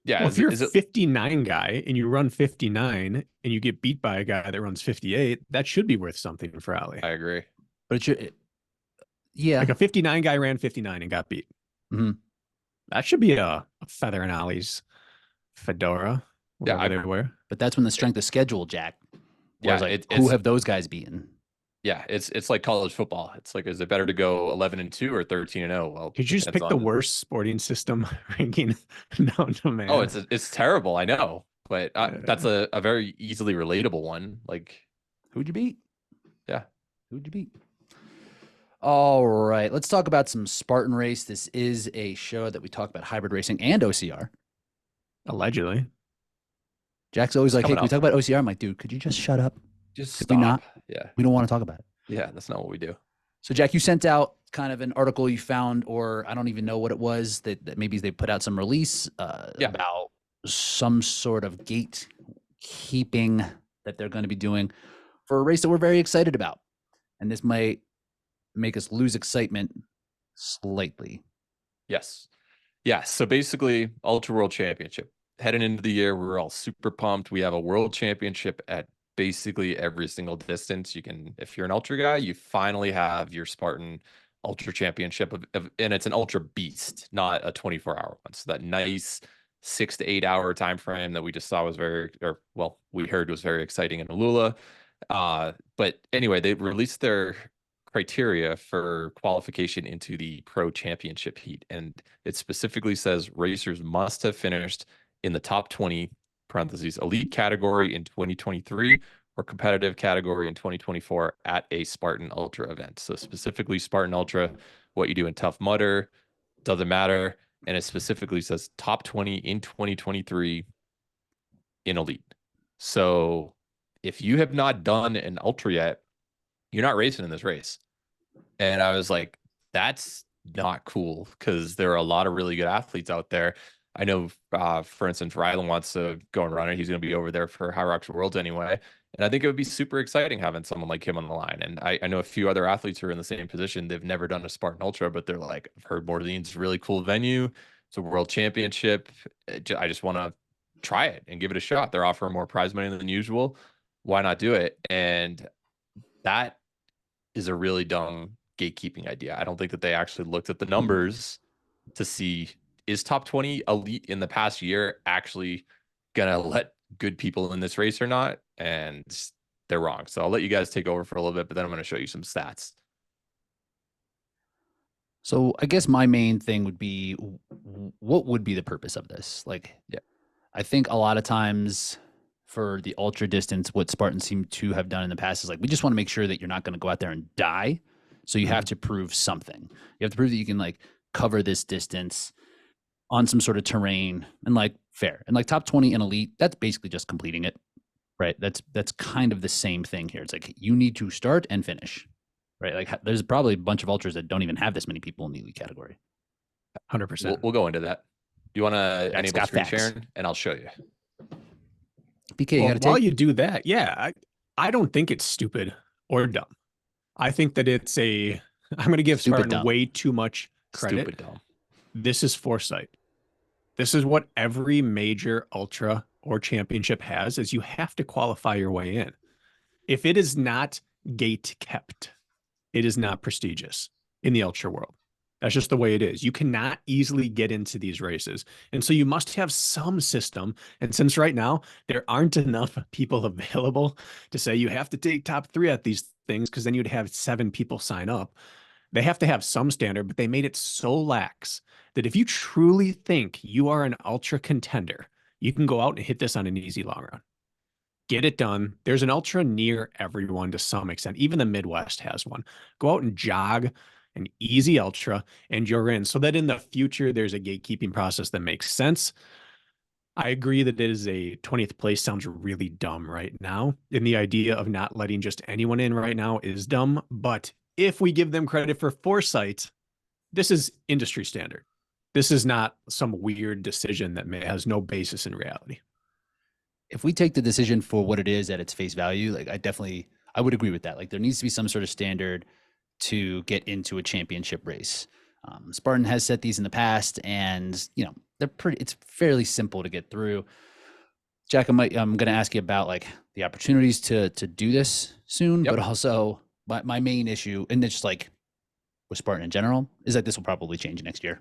Yeah, well, if you're a 59 guy and you run 59 and you get beat by a guy that runs 58, that should be worth something for Ali.
I agree.
But it should, yeah.
Like a 59 guy ran 59 and got beat.
Mm-hmm.
That should be a feather in Ali's fedora.
Yeah,
they wear.
But that's when the strength of schedule, Jack.
Yeah,
like, who have those guys beaten?
Yeah, it's like college football. It's like, is it better to go 11-2 or 13-0? Well,
could you just pick the worst sporting system ranking known to man?
Oh, it's terrible. I know, but that's a very easily relatable one. Like,
who'd you beat?
Yeah,
who'd you beat? All right, let's talk about some Spartan race. This is a show that we talk about hybrid racing and OCR.
Allegedly.
Jack's always like, hey, can we talk about OCR? I'm like, dude, could you just shut up?
Just
stop.
We
not?
Yeah.
We don't want to talk about it.
Yeah, that's not what we do.
So, Jack, you sent out kind of an article you found, or I don't even know what it was, that maybe they put out some release about some sort of gatekeeping that they're going to be doing for a race that we're very excited about. And this might make us lose excitement slightly.
Yes. Yeah. So basically, Ultra World Championship. Heading into the year, we're all super pumped. We have a world championship at basically every single distance. You can, if you're an ultra guy, you finally have your Spartan Ultra Championship, and it's an ultra beast, not a 24-hour one. So that nice 6 to 8 hour time frame that we just saw was we heard was very exciting in Alula. But anyway, they released their criteria for qualification into the Pro Championship heat, and it specifically says racers must have finished in the top 20 (parentheses) elite category in 2023 or competitive category in 2024 at a Spartan Ultra event. So specifically Spartan Ultra, what you do in Tough Mudder doesn't matter, and it specifically says top 20 in 2023 in elite. So if you have not done an ultra yet, you're not racing in this race. And I was like, that's not cool, because there are a lot of really good athletes out there. I know, for instance, Rylan wants to go and run it. He's going to be over there for Hyrox Worlds anyway. And I think it would be super exciting having someone like him on the line. And I know a few other athletes who are in the same position. They've never done a Spartan Ultra, but they're like, I've heard Mordine's a really cool venue. It's a world championship. I just want to try it and give it a shot. They're offering more prize money than usual. Why not do it? And that is a really dumb gatekeeping idea. I don't think that they actually looked at the numbers to see, is top 20 elite in the past year actually gonna let good people in this race or not? And they're wrong. So I'll let you guys take over for a little bit, but then I'm going to show you some stats.
So I guess my main thing would be, what would be the purpose of this? Like,
yeah,
I think a lot of times for the ultra distance, what Spartans seem to have done in the past is like, we just want to make sure that you're not going to go out there and die. So you have to prove something. You have to prove that you can like cover this distance on some sort of terrain, and like fair, and like top 20 in elite, that's basically just completing it, right? That's kind of the same thing here. It's like you need to start and finish, right? Like there's probably a bunch of ultras that don't even have this many people in the elite category.
100%.
We'll go into that. You want to enable screen sharing, and I'll show you.
BK,
Well, while you do that, yeah, I don't think it's stupid or dumb. I think that I'm going to give Spartan way too much credit.
Stupid dumb.
This is foresight. This is what every major ultra or championship has, is you have to qualify your way in. If it is not gate kept, it is not prestigious in the ultra world. That's just the way it is. You cannot easily get into these races. And so you must have some system. And since right now there aren't enough people available to say you have to take top 3 at these things, because then you'd have 7 people sign up. They have to have some standard, but they made it so lax that if you truly think you are an ultra contender, you can go out and hit this on an easy long run. Get it done. There's an ultra near everyone to some extent. Even the Midwest has one. Go out and jog an easy ultra and you're in, so that in the future there's a gatekeeping process that makes sense. I agree that it is a 20th place sounds really dumb right now, and the idea of not letting just anyone in right now is dumb. But if we give them credit for foresight, this is industry standard. This is not some weird decision that has no basis in reality.
If we take the decision for what it is at its face value, like I would agree with that. Like there needs to be some sort of standard to get into a championship race. Spartan has set these in the past, and it's fairly simple to get through. Jack, I'm going to ask you about like the opportunities to do this soon, but also my main issue, and it's just like with Spartan in general, is that this will probably change next year.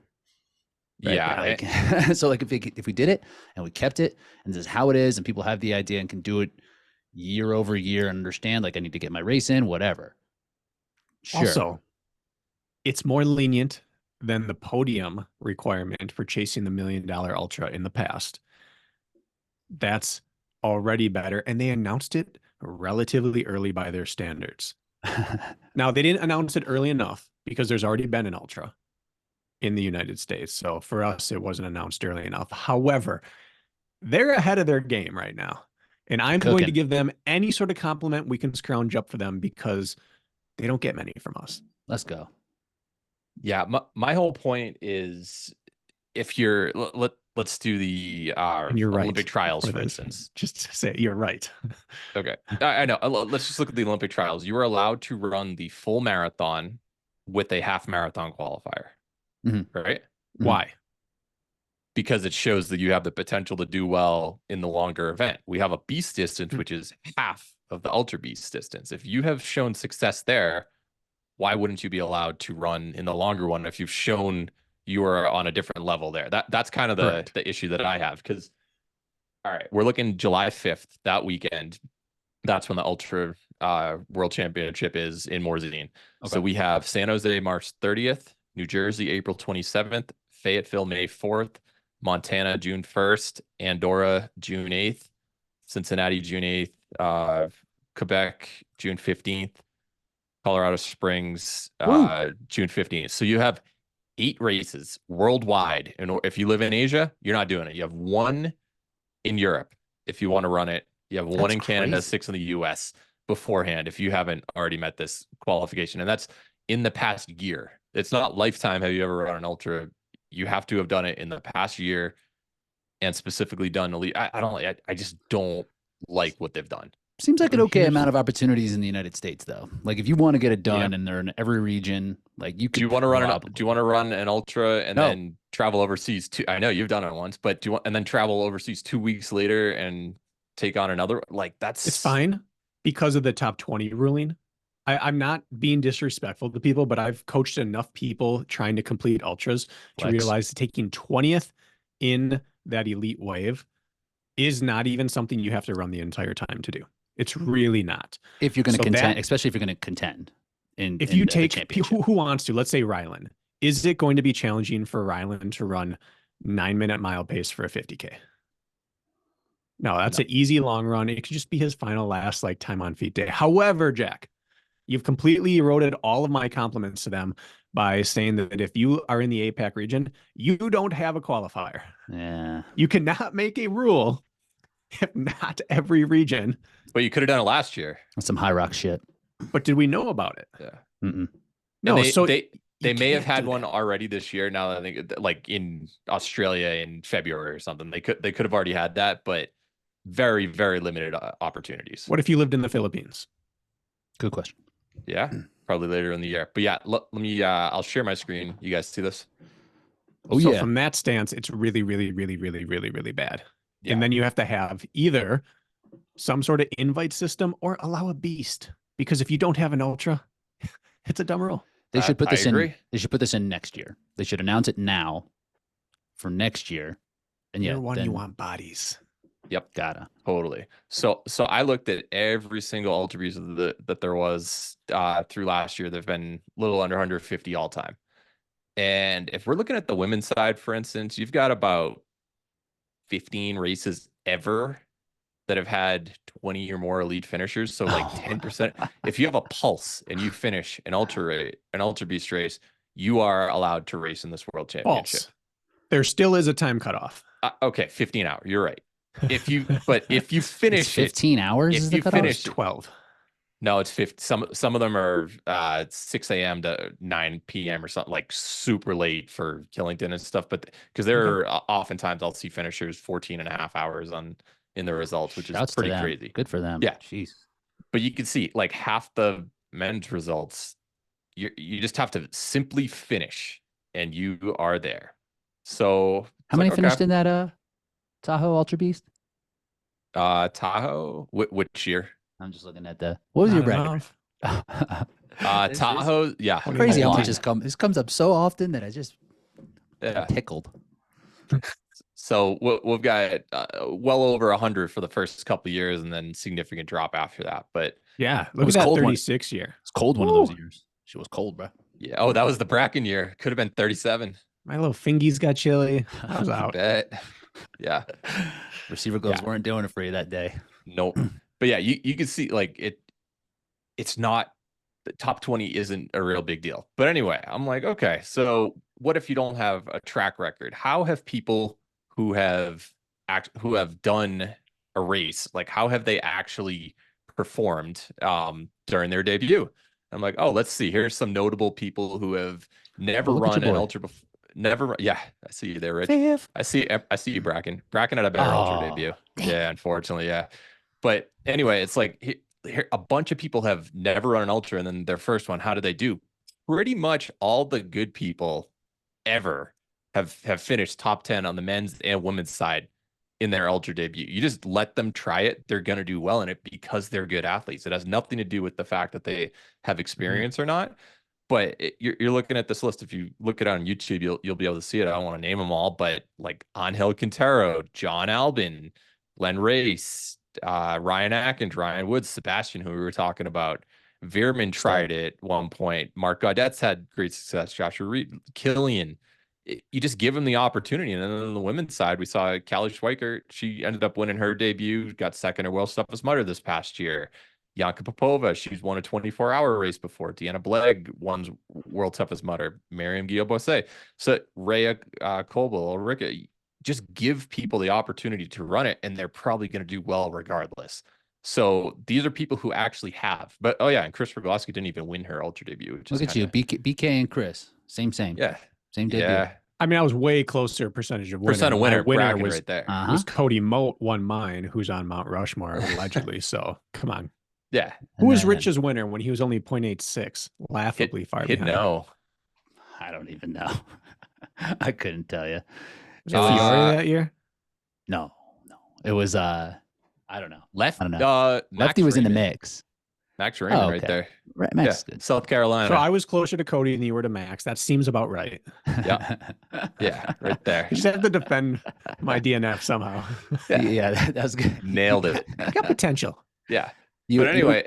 Right?
Yeah.
So like if we did it and we kept it and this is how it is, and people have the idea and can do it year over year and understand, like I need to get my race in, whatever. Sure.
Also, it's more lenient than the podium requirement for chasing the $1 million ultra in the past. That's already better. And they announced it relatively early by their standards. Now, they didn't announce it early enough because there's already been an ultra in the United States. So for us, it wasn't announced early enough. However, they're ahead of their game right now. And I'm going to give them any sort of compliment we can scrounge up for them, because they don't get many from us.
Let's go.
Yeah, my whole point is, if you're let's do the Olympic trials, for instance.
Just to say you're right.
Okay, I know. Let's just look at the Olympic trials. You are allowed to run the full marathon with a half marathon qualifier, right?
Why?
Because it shows that you have the potential to do well in the longer event. We have a beast distance, which is half of the ultra beast distance. If you have shown success there, why wouldn't you be allowed to run in the longer one if you've shown you are on a different level there? That's kind of the issue that I have. Because, all right, we're looking July 5th, that weekend. That's when the Ultra World Championship is in Morzine. Okay. So we have San Jose March 30th, New Jersey April 27th, Fayetteville May 4th, Montana June 1st, Andorra June 8th, Cincinnati June 8th, Quebec June 15th, Colorado Springs June 15th. So you have 8 races worldwide. And if you live in Asia, you're not doing it. You have 1 in Europe if you want to run it. You have 1 in Canada, crazy. 6 in the US beforehand if you haven't already met this qualification. And that's in the past year. It's not lifetime. Have you ever run an ultra? You have to have done it in the past year, and specifically done elite. I just don't like what they've done.
Seems like an okay amount of opportunities in the United States, though. Like if you want to get it done, and they're in every region, like you could.
Do you want to run an ultra and then travel overseas? I know you've done it once, but and then travel overseas 2 weeks later and take on another? Like it's
fine because of the top 20 ruling. I'm not being disrespectful to people, but I've coached enough people trying to complete ultras to realize that taking 20th in that elite wave is not even something you have to run the entire time to do. It's really not.
If you're going to contend, especially if you're going to contend.
If you take who wants to, let's say Rylan, is it going to be challenging for Rylan to run 9-minute mile pace for a 50K? No, that's an easy long run. It could just be his final last time on feet day. However, Jack, you've completely eroded all of my compliments to them by saying that if you are in the APAC region, you don't have a qualifier.
Yeah.
You cannot make a rule if not every region.
But you could have done it last year.
That's some Hyrox shit.
But did we know about it?
Yeah.
No,
they may have had one already this year. Now that I think, like in Australia in February or something, they could have already had that. But very, very limited opportunities.
What if you lived in the Philippines?
Good question.
Yeah, probably later in the year. But yeah, let me, I'll share my screen. You guys see this?
Oh,
so
yeah.
From that stance, it's really, really, really, really, really, really bad.
Yeah.
And then you have to have either some sort of invite system or allow a beast. Because if you don't have an ultra, it's a dumb rule.
They should put this
I
in.
agree.
They should put this in next year. They should announce it now for next year. And yeah,
Year one,
then,
you want bodies.
Yep.
Gotta.
Totally. So I looked at every single ultra beast that there was through last year. There've been a little under 150 all time. And if we're looking at the women's side, for instance, you've got about 15 races ever that have had 20 or more elite finishers. So like 10%. If you have a pulse and you finish an ultra beast race, you are allowed to race in this world championship.
False. There still is a time cutoff.
Okay, 15 hours. You're right. If you finish
It's 15 hours.
if
Is the
you
cutoff?
finish
12.
No, it's 50. Some of them are 6 a.m. to 9 p.m. or something, like super late for Killington and stuff. But because there are oftentimes I'll see finishers 14 and a half hours in the results, which
Shouts
is pretty
to them.
crazy.
Good for them.
Yeah.
Jeez.
But you can see like half the men's results, you just have to simply finish and you are there. So
How many finished in that Tahoe Ultra Beast?
Tahoe, which year?
I'm just looking at the. What was your bracket?
Tahoe, yeah.
Crazy how much this comes up so often that I just I'm tickled.
So we've got well over 100 for the first couple of years, and then significant drop after that. But
yeah, look at that 36 year.
It's cold one of those years. She was cold, bro.
Yeah. Oh, that was the Brakken year. Could have been 37.
My little fingies got chilly. I was out.
Bet. Yeah.
Receiver gloves weren't doing it for you that day.
Nope. But yeah, you can see like it's not, the top 20 isn't a real big deal. But anyway, I'm like, okay, so what if you don't have a track record? How have people who have done a race, like how have they actually performed during their debut? I'm like, oh, let's see. Here's some notable people who have never run an ultra before. Yeah, I see you there, Rich. I see you, Brakken. Brakken had a better ultra debut. Yeah, unfortunately, yeah. But anyway, it's like here, a bunch of people have never run an ultra, and then their first one, how did they do? Pretty much all the good people ever have finished top 10 on the men's and women's side in their ultra debut. You just let them try it. They're going to do well in it because they're good athletes. It has nothing to do with the fact that they have experience or not. But you're looking at this list. If you look it on YouTube, you'll be able to see it. I don't want to name them all, but like Angel Quintero, John Albin, Len Race, Ryan Atkins, Ryan Woods, Sebastian, who we were talking about. Veerman tried it at one point. Mark Gaudet's had great success. Joshua Reed, Killian. You just give them the opportunity. And then on the women's side, we saw Callie Schweikert. She ended up winning her debut, got second at World Toughest Mudder this past year. Yanka Popova, she's won a 24-hour race before. Deanna Blegg won World Toughest Mudder. Miriam Guillaume-Bosse. So Rhea Colbel, Ulrika, just give people the opportunity to run it, and they're probably going to do well regardless. So these are people who actually have. But, oh, yeah, and Chris Rogowski didn't even win her ultra debut. Which
Look
is
at you, BK and Chris. Same.
Yeah.
Same debut.
Yeah.
I mean, I was way closer percentage of winner.
Percent of winner
was
right there.
Was Cody Moat won mine, who's on Mount Rushmore allegedly. So come on.
Yeah.
Who was Rich's winner when he was only 0.86? Laughably far behind.
No.
I don't even know. I couldn't tell you.
Was it Fiore that year?
No. It was I don't know.
Lefty
Lefty was in the mix.
Max Raymond right there.
Max good.
South Carolina.
So I was closer to Cody than you were to Max. That seems about right.
Yeah. Yeah, right there.
I just have to defend my DNF somehow.
Yeah, that was good.
Nailed it.
Got potential.
Yeah. But anyway,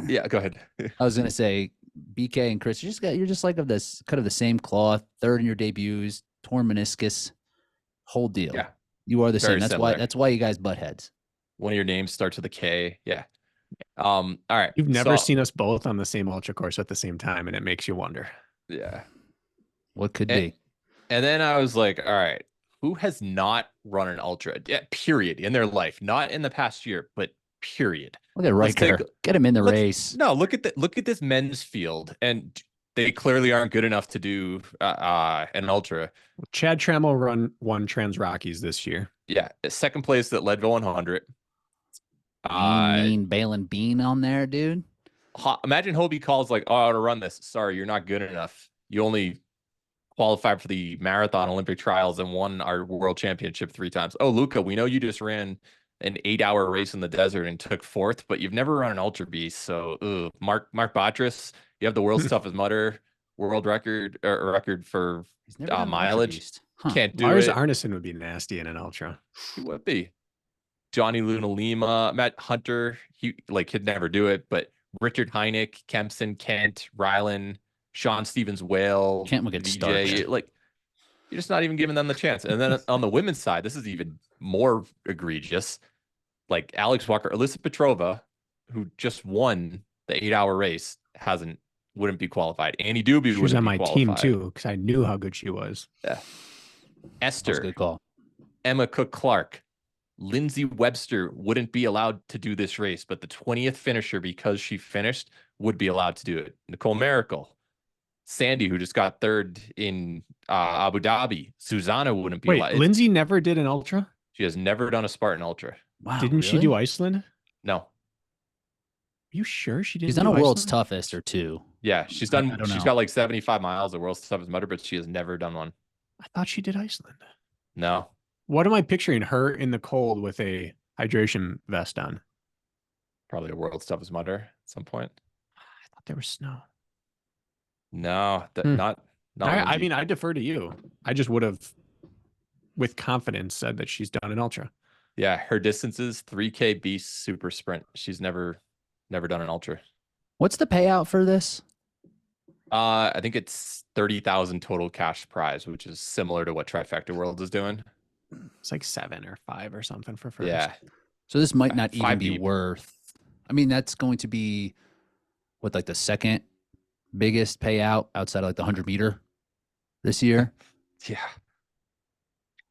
yeah, go ahead.
I was gonna say BK and Chris, you're just like of this kind of the same cloth, third in your debuts, torn meniscus, whole deal.
Yeah.
You are the
Very
same.
similar.
That's why you guys butt heads.
One of your names starts with a K. Yeah. All right.
You've never seen us both on the same ultra course at the same time, and it makes you wonder.
Yeah.
What could be?
And then I was like, all right, who has not run an ultra, period, in their life? Not in the past year, but period.
Look at Riker. Get him in the race.
No, look at this men's field, and they clearly aren't good enough to do an ultra.
Chad Trammell won Trans Rockies this year.
Yeah, second place at Leadville 100.
Mean Balin Bean on there, dude.
Imagine Hobie calls like, "Oh, I want to run this. Sorry, you're not good enough. You only qualified for the marathon Olympic trials and won our world championship 3 times. Oh, Luca, we know you just ran an 8-hour race in the desert and took 4th, but you've never run an ultra beast. So, Mark Botras, you have the world's toughest mudder, world record or record for mileage. Can't do
Lars
it.
Arneson would be nasty in an ultra.
He would be. Johnny Luna Lima, Matt Hunter, he'd never do it, but Richard Heineck, Kempson, Kent, Rylan, Sean Stevens, Whale,
Kent will get starched.
Like, you're just not even giving them the chance. And then on the women's side, this is even more egregious. Like Alex Walker, Alyssa Petrova, who just won the 8-hour race, wouldn't be qualified. Annie Doobie
she was on my team too, because I knew how good she was.
Yeah. Esther,
good call.
Emma Cook Clark, Lindsay Webster wouldn't be allowed to do this race, but the 20th finisher, because she finished, would be allowed to do it. Nicole Miracle, Sandy, who just got 3rd in Abu Dhabi. Susanna wouldn't be allowed.
Lindsay never did an ultra?
She has never done a Spartan ultra.
Wow,
Didn't she do Iceland?
No. Are
you sure she didn't?
She's done a world's toughest or 2.
Yeah, she's done. She's got like 75 miles of world's toughest mudder, but she has never done one.
I thought she did Iceland.
No.
What am I picturing? Her in the cold with a hydration vest on.
Probably a world's toughest mudder at some point.
I thought there was snow.
No, not.
I mean, I defer to you. I just would have, with confidence, said that she's done an ultra.
Yeah, her distances 3K beast super sprint. She's never done an ultra.
What's the payout for this?
I think it's 30,000 total cash prize, which is similar to what Trifecta World is doing.
It's like 7 or 5 or something for first.
Yeah.
So this might not even be
deep.
worth. I mean, that's going to be like the second biggest payout outside of like the 100-meter this year.
Yeah.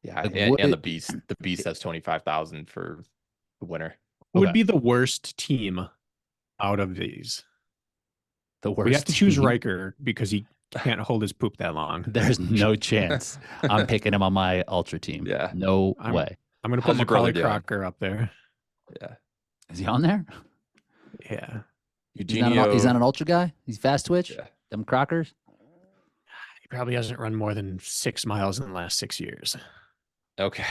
Yeah,
Like,
and the beast has 25,000 for the winner.
Who would be the worst team out of these?
The worst.
We have to choose Riker because he can't hold his poop that long.
There's no chance I'm picking him on my ultra team.
Yeah.
No way.
I'm going to put Macaulay Crocker up there.
Yeah.
Is he on there?
Yeah.
Eugenio...
He's not an ultra guy? He's fast twitch?
Yeah.
Them Crockers?
He probably hasn't run more than 6 miles in the last 6 years.
Okay.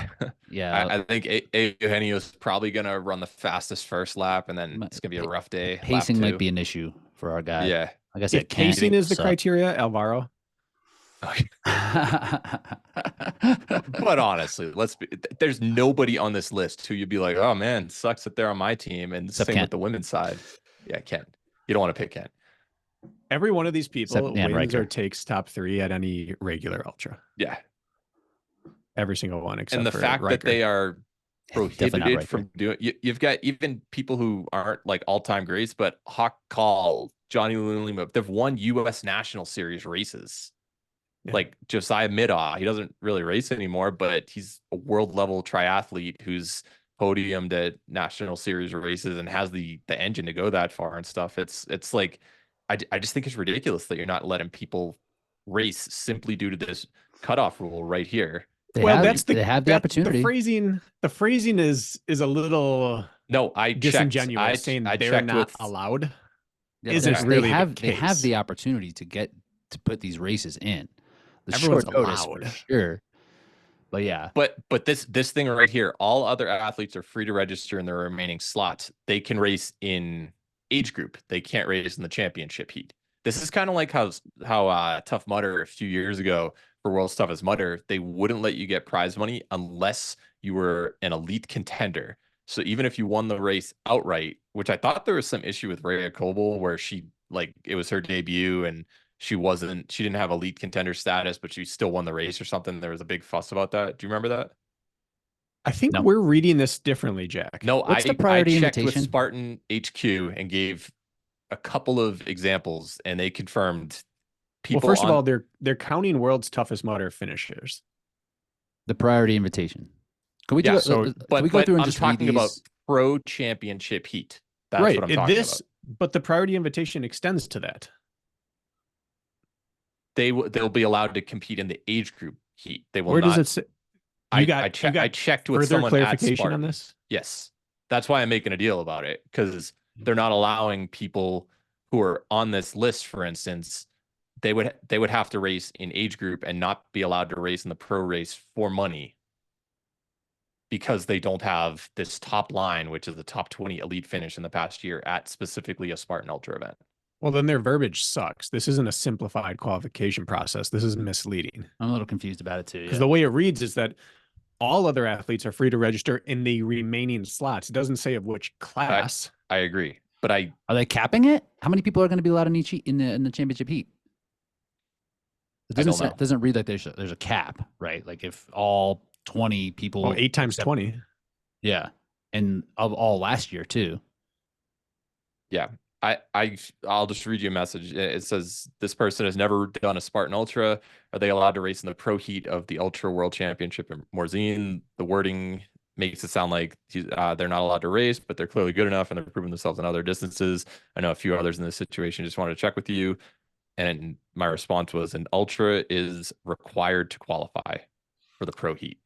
Yeah.
I think Eugenio's probably going to run the fastest first lap, and then it's going to be a rough day.
Pacing might be an issue for our guy.
Yeah.
I guess if
pacing is the criteria, Alvaro.
But honestly, there's nobody on this list who you'd be like, oh man, sucks that they're on my team. And same with the women's side. Yeah, Kent. You don't want to pick Kent.
Every one of these people wins
Riker.
or takes top 3 at any regular ultra.
Yeah.
Every single one, except
and the
for
fact
Riker.
that they are prohibited from doing. You've got even people who aren't like all-time greats, but Hawk Call, Johnny Lima, they've won U.S. National Series races. Yeah. Like Josiah Middaugh, he doesn't really race anymore, but he's a world-level triathlete who's podiumed at National Series races and has the engine to go that far and stuff. It's like I just think it's ridiculous that you're not letting people race simply due to this cutoff rule right here.
They have the opportunity.
The phrasing is a little disingenuous.
I
saying they're not allowed. Isn't really
they have the opportunity to put these races in.
Everyone's allowed,
for sure. But yeah.
But this thing right here, all other athletes are free to register in their remaining slots. They can race in age group. They can't race in the championship heat. This is kind of like how Tough Mudder a few years ago for World's Toughest Mudder, they wouldn't let you get prize money unless you were an elite contender. So even if you won the race outright, which I thought there was some issue with Rhea Coble where it was her debut and she didn't have elite contender status, but she still won the race or something. There was a big fuss about that. Do you remember that?
I think we're reading this differently, Jack.
No,
What's the priority
I checked
invitation?
with Spartan HQ and gave a couple of examples, and they confirmed people.
Well, first of all, they're counting World's Toughest Mudder finishers.
The priority invitation. Can we do
but
we go through and
I'm
just
talking about pro championship heat. That's
right.
what I'm talking about.
But the priority invitation extends to that.
They'll be allowed to compete in the age group heat. They will
Where
not.
Does it say? I checked with
further
someone
clarification
on this.
Yes. That's why I'm making a deal about it, because they're not allowing people who are on this list, for instance, they would have to race in age group and not be allowed to race in the pro race for money, because they don't have this top line, which is the top 20 elite finish in the past year at specifically a Spartan Ultra event.
Well, then their verbiage sucks. This isn't a simplified qualification process. This is misleading.
I'm a little confused about it too.
Because the way it reads is that all other athletes are free to register in the remaining slots. It doesn't say of which class.
I agree, but are
they capping it? How many people are going to be allowed in each heat in the championship heat? It doesn't read like there's a cap, right? Like if all 20 people,
well, 8 times 20.
Yeah, and of all last year too.
Yeah, I'll just read you a message. It says, this person has never done a Spartan Ultra. Are they allowed to race in the pro heat of the Ultra World Championship in Morzine? The wording makes it sound like they're not allowed to race, but they're clearly good enough and they're proving themselves in other distances. I know a few others in this situation. Just wanted to check with you. And my response was, an Ultra is required to qualify for the pro heat.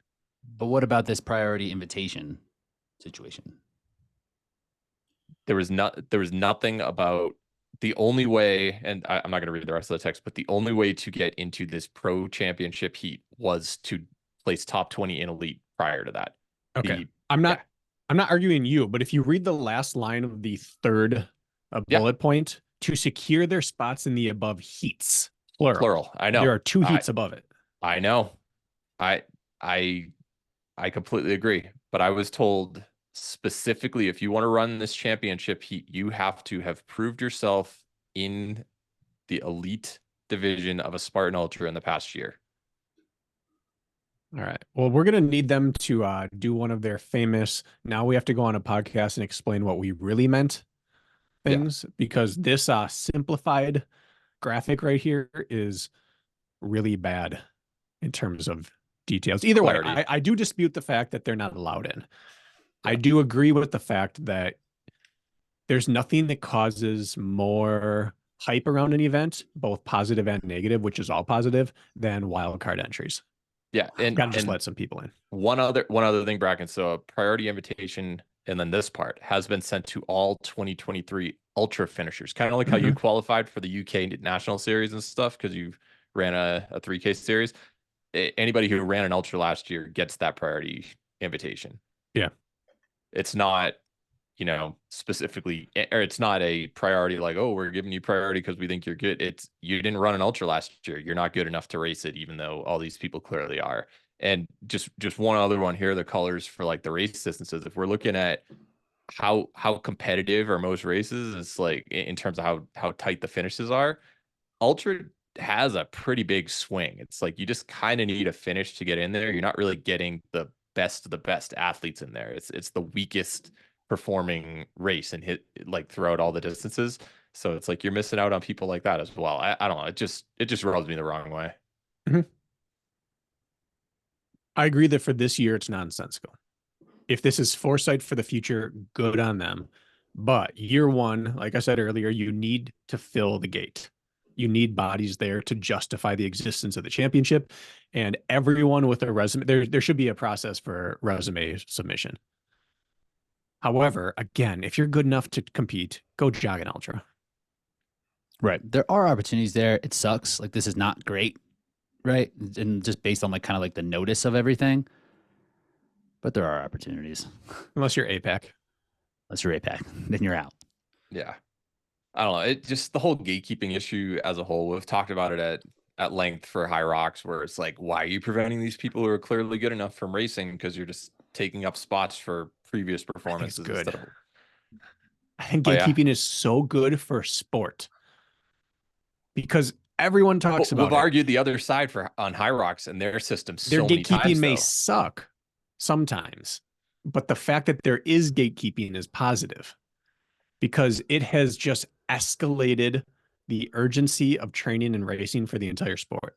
But what about this priority invitation situation?
There was nothing about the only way, and I'm not going to read the rest of the text, but the only way to get into this pro championship heat was to place top 20 in elite prior to that.
Okay. I'm not arguing you, but if you read the last line of the third bullet point, to secure their spots in the above heats, plural.
I know
there are 2 heats above it.
I know. I completely agree, but I was told specifically, if you want to run this championship heat, you have to have proved yourself in the elite division of a Spartan Ultra in the past year.
All right. Well, we're going to need them to do one of their famous, now we have to go on a podcast and explain what we really meant things, because this simplified graphic right here is really bad in terms of details. Either way, I do dispute the fact that they're not allowed in. I do agree with the fact that there's nothing that causes more hype around an event, both positive and negative, which is all positive, than wildcard entries.
Yeah, and
gotta just let some people in.
One other thing, Brakken. So a priority invitation, and then this part has been sent to all 2023 Ultra finishers, kind of like how you qualified for the UK National Series and stuff because you ran a 3K series. Anybody who ran an Ultra last year gets that priority invitation.
Yeah.
It's not, specifically, or it's not a priority like, oh, we're giving you priority because we think you're good. It's, you didn't run an Ultra last year. You're not good enough to race it, even though all these people clearly are. And just one other one here, the colors for like the race distances. If we're looking at how competitive are most races, it's like in terms of how tight the finishes are, Ultra has a pretty big swing. It's like you just kind of need a finish to get in there. You're not really getting the best of the best athletes in there. It's the weakest performing race and hit like throughout all the distances. So it's like you're missing out on people like that as well. I don't know. It just rubs me the wrong way.
I agree that for this year, it's nonsensical. If this is foresight for the future, good on them. But year one, like I said earlier, you need to fill the gate. You need bodies there to justify the existence of the championship. And everyone with a resume, there should be a process for resume submission. However, again, if you're good enough to compete, go jog an Ultra.
Right. There are opportunities there. It sucks. Like, this is not great. Right. And just based on like kind of like the notice of everything. But there are opportunities.
Unless you're APAC.
Unless you're APAC. Then you're out.
Yeah. I don't know. It just, the whole gatekeeping issue as a whole, we've talked about it at length for Hyrox, where it's like, why are you preventing these people who are clearly good enough from racing? Because you're just taking up spots for previous performances.
I think gatekeeping is so good for sport. Because everyone talks about it.
We've argued the other side on Hyrox and their system
so many times. Their gatekeeping may suck sometimes, but the fact that there is gatekeeping is positive because it has just escalated the urgency of training and racing for the entire sport.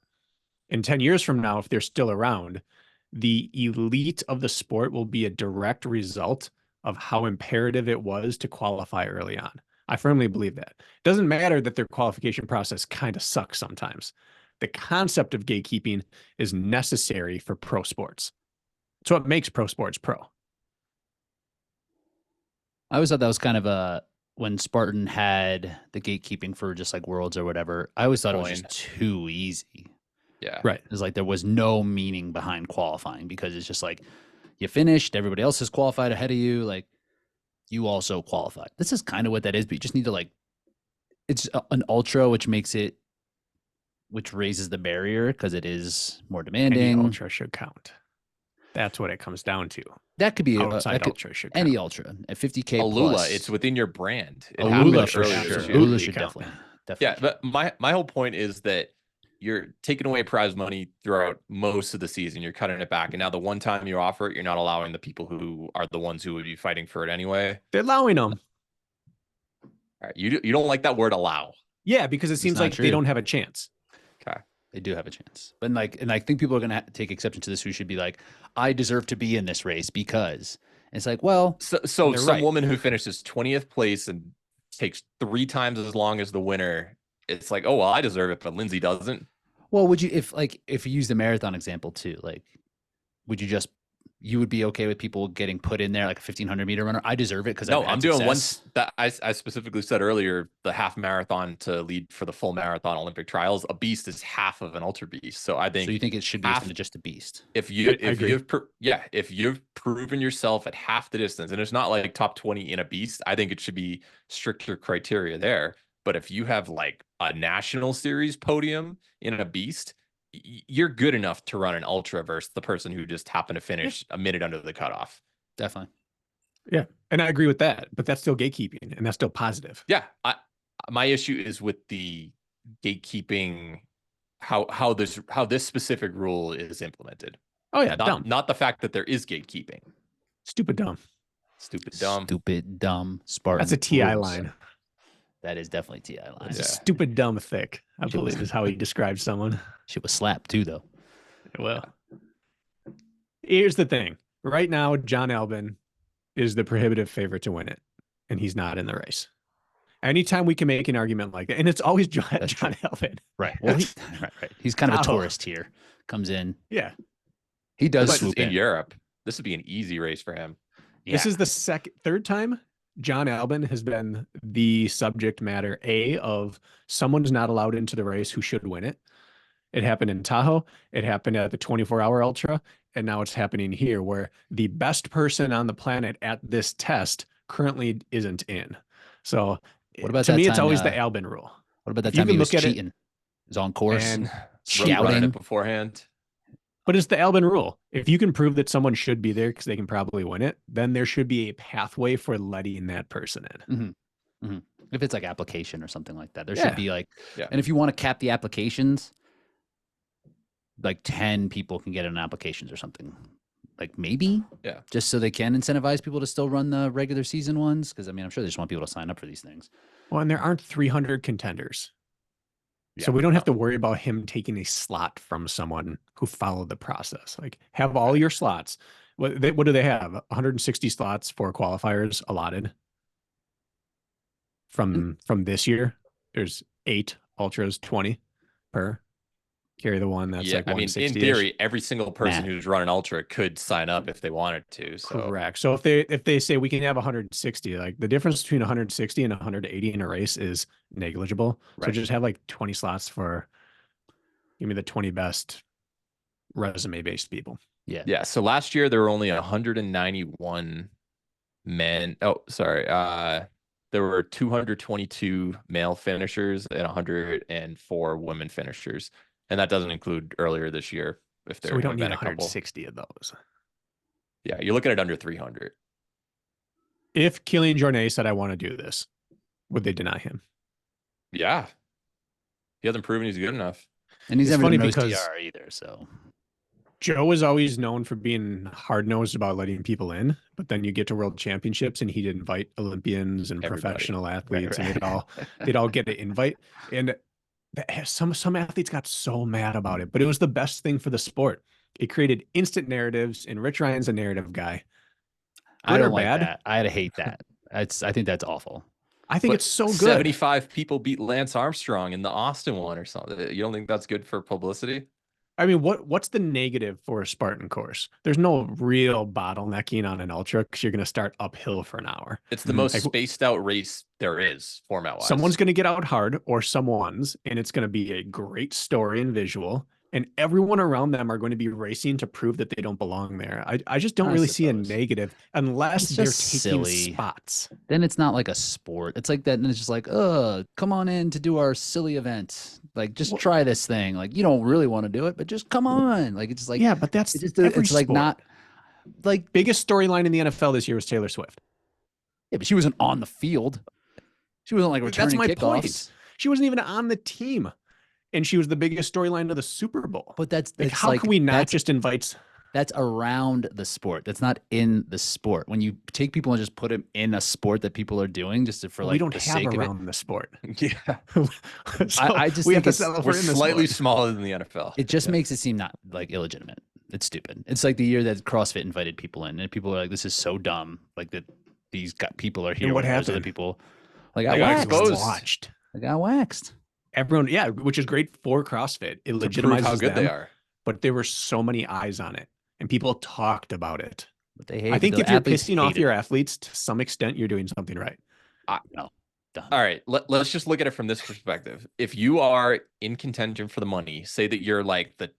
And 10 years from now, if they're still around, the elite of the sport will be a direct result of how imperative it was to qualify early on. I firmly believe that. It doesn't matter that their qualification process kind of sucks sometimes. The concept of gatekeeping is necessary for pro sports. It's what makes pro sports pro.
I always thought that was kind of when Spartan had the gatekeeping for just like worlds or whatever, I always thought it was just too easy.
Yeah.
Right.
It was like there was no meaning behind qualifying because it's just like you finished, everybody else has qualified ahead of you, like you also qualified. This is kind of what that is, but you just need to it's an ultra, which raises the barrier because it is more demanding.
Any ultra should count. That's what it comes down to.
That could be
outside ultra should count.
Any ultra at 50K
Alula,
plus.
it's within your brand.
Alula for
sure.
Alula should definitely.
Yeah, but my whole point is that you're taking away prize money throughout most of the season. You're cutting it back, and now the one time you offer it, you're not allowing the people who are the ones who would be fighting for it anyway.
They're allowing them.
All right, you don't like that word "allow"?
Yeah, because it seems like they don't have a chance.
Okay.
They do have a chance. But and I think people are going to take exception to this who should be like, I deserve to be in this race because it's like, well.
So some woman who finishes 20th place and takes 3 times as long as the winner, it's like, oh, well, I deserve it, but Lindsay doesn't.
Well, would you, if you use the marathon example too, like, would you would be okay with people getting put in there like a 1500 meter runner? I deserve it because
I'm doing once that I specifically said earlier, the half marathon to lead for the full marathon Olympic trials. A beast is half of an ultra beast. So I think.
So you think it should be just a beast?
If you've proven yourself at half the distance, and it's not like top 20 in a beast, I think it should be stricter criteria there. But if you have like a national series podium in a beast, you're good enough to run an ultra versus the person who just happened to finish a minute under the cutoff.
Definitely.
Yeah. And I agree with that, but that's still gatekeeping and that's still positive.
Yeah. My issue is with the gatekeeping, how this specific rule is implemented.
Oh yeah.
Not the fact that there is gatekeeping.
Stupid dumb.
Spartan.
That's a TI line.
That is definitely TI line.
It's a stupid dumb thick, I believe is how he describes someone.
Shit was slapped too, though.
Well, here's the thing. Right now, John Albin is the prohibitive favorite to win it, and he's not in the race. Anytime we can make an argument like that, and it's always John Albin.
Right. Well, right. He's kind of a tourist here. Comes in.
Yeah.
He does swoop
in Europe. This would be an easy race for him.
Yeah. This is the third time John Albin has been the subject matter of someone's not allowed into the race who should win it. It happened in Tahoe. It happened at the 24-hour ultra. And now it's happening here where the best person on the planet at this test currently isn't in. So
what about
to me, it's always the Albin rule.
What about that time he was cheating? He was on course
and
running it beforehand.
But it's the Albin rule. If you can prove that someone should be there because they can probably win it, then there should be a pathway for letting that person in.
Mm-hmm. Mm-hmm. If it's like application or something like that, there should be like, and if you want to cap the applications, like 10 people can get in applications or something. Like maybe, just so they can incentivize people to still run the regular season ones. Because I mean, I'm sure they just want people to sign up for these things.
Well, and there aren't 300 contenders. So we don't have to worry about him taking a slot from someone who followed the process. Like have all your slots. What do they have? 160 slots for qualifiers allotted from this year. There's 8 ultras, 20 per. Carry the one that's like 160.
In theory, every single person who's running ultra could sign up if they wanted to. So.
Correct. So if they say we can have 160, like the difference between 160 and 180 in a race is negligible. Right. So just have like 20 slots for give me the 20 best resume based people.
Yeah.
Yeah. So last year there were only 191 men. Oh, sorry. There were 222 male finishers and 104 women finishers. And that doesn't include earlier this year. If there
we don't need
been
160 of those.
Yeah, you're looking at under 300.
If Killian Jornet said, I want to do this, would they deny him?
Yeah. He hasn't proven he's good enough.
And he's never done DR either, so.
Joe is always known for being hard-nosed about letting people in, but then you get to World Championships and he'd invite Olympians and professional athletes, and they'd all get an invite. And some athletes got so mad about it, but it was the best thing for the sport. It created instant narratives, and Rich Ryan's a narrative guy.
I don't like that. I hate that. I think that's awful.
I think it's so good.
75 people beat Lance Armstrong in the Austin one or something. You don't think that's good for publicity?
I mean, what's the negative for a Spartan course? There's no real bottlenecking on an ultra because you're going to start uphill for an hour.
It's the most spaced out race there is format wise.
Someone's going to get out hard or someone's, and it's going to be a great story and visual. And everyone around them are going to be racing to prove that they don't belong there. I just don't really see a negative unless they're taking spots.
Then it's not like a sport. It's like that. And it's just like, come on in to do our silly event. Like, just try this thing. Like, you don't really want to do it, but just come on. Like, it's just like,
yeah, but that's
it's like not like
biggest storyline in the NFL this year was Taylor Swift.
Yeah, but she wasn't on the field. She wasn't like returning kickoffs.
Point. She wasn't even on the team. And she was the biggest storyline of the Super Bowl.
But that's
like, how can we not just invite?
That's around the sport. That's not in the sport. When you take people and just put them in a sport that people are doing, just for like
we don't
the
have
sake
around
of it.
the sport.
Yeah,
so I just
we
think
we're slightly smaller than the NFL.
It just makes it seem not like illegitimate. It's stupid. It's like the year that CrossFit invited people in, and people are like, "This is so dumb." Like that, these people are here.
And what happened?
Other people like
I got exposed.
I got waxed.
Everyone, yeah, which is great for CrossFit. It legitimizes
how good
them,
they are.
But there were so many eyes on it, and people talked about it.
But they hate.
I think if you're pissing off your athletes to some extent, you're doing something right.
No. Done.
All right, let's just look at it from this perspective. If you are in contention for the money, say that you're like the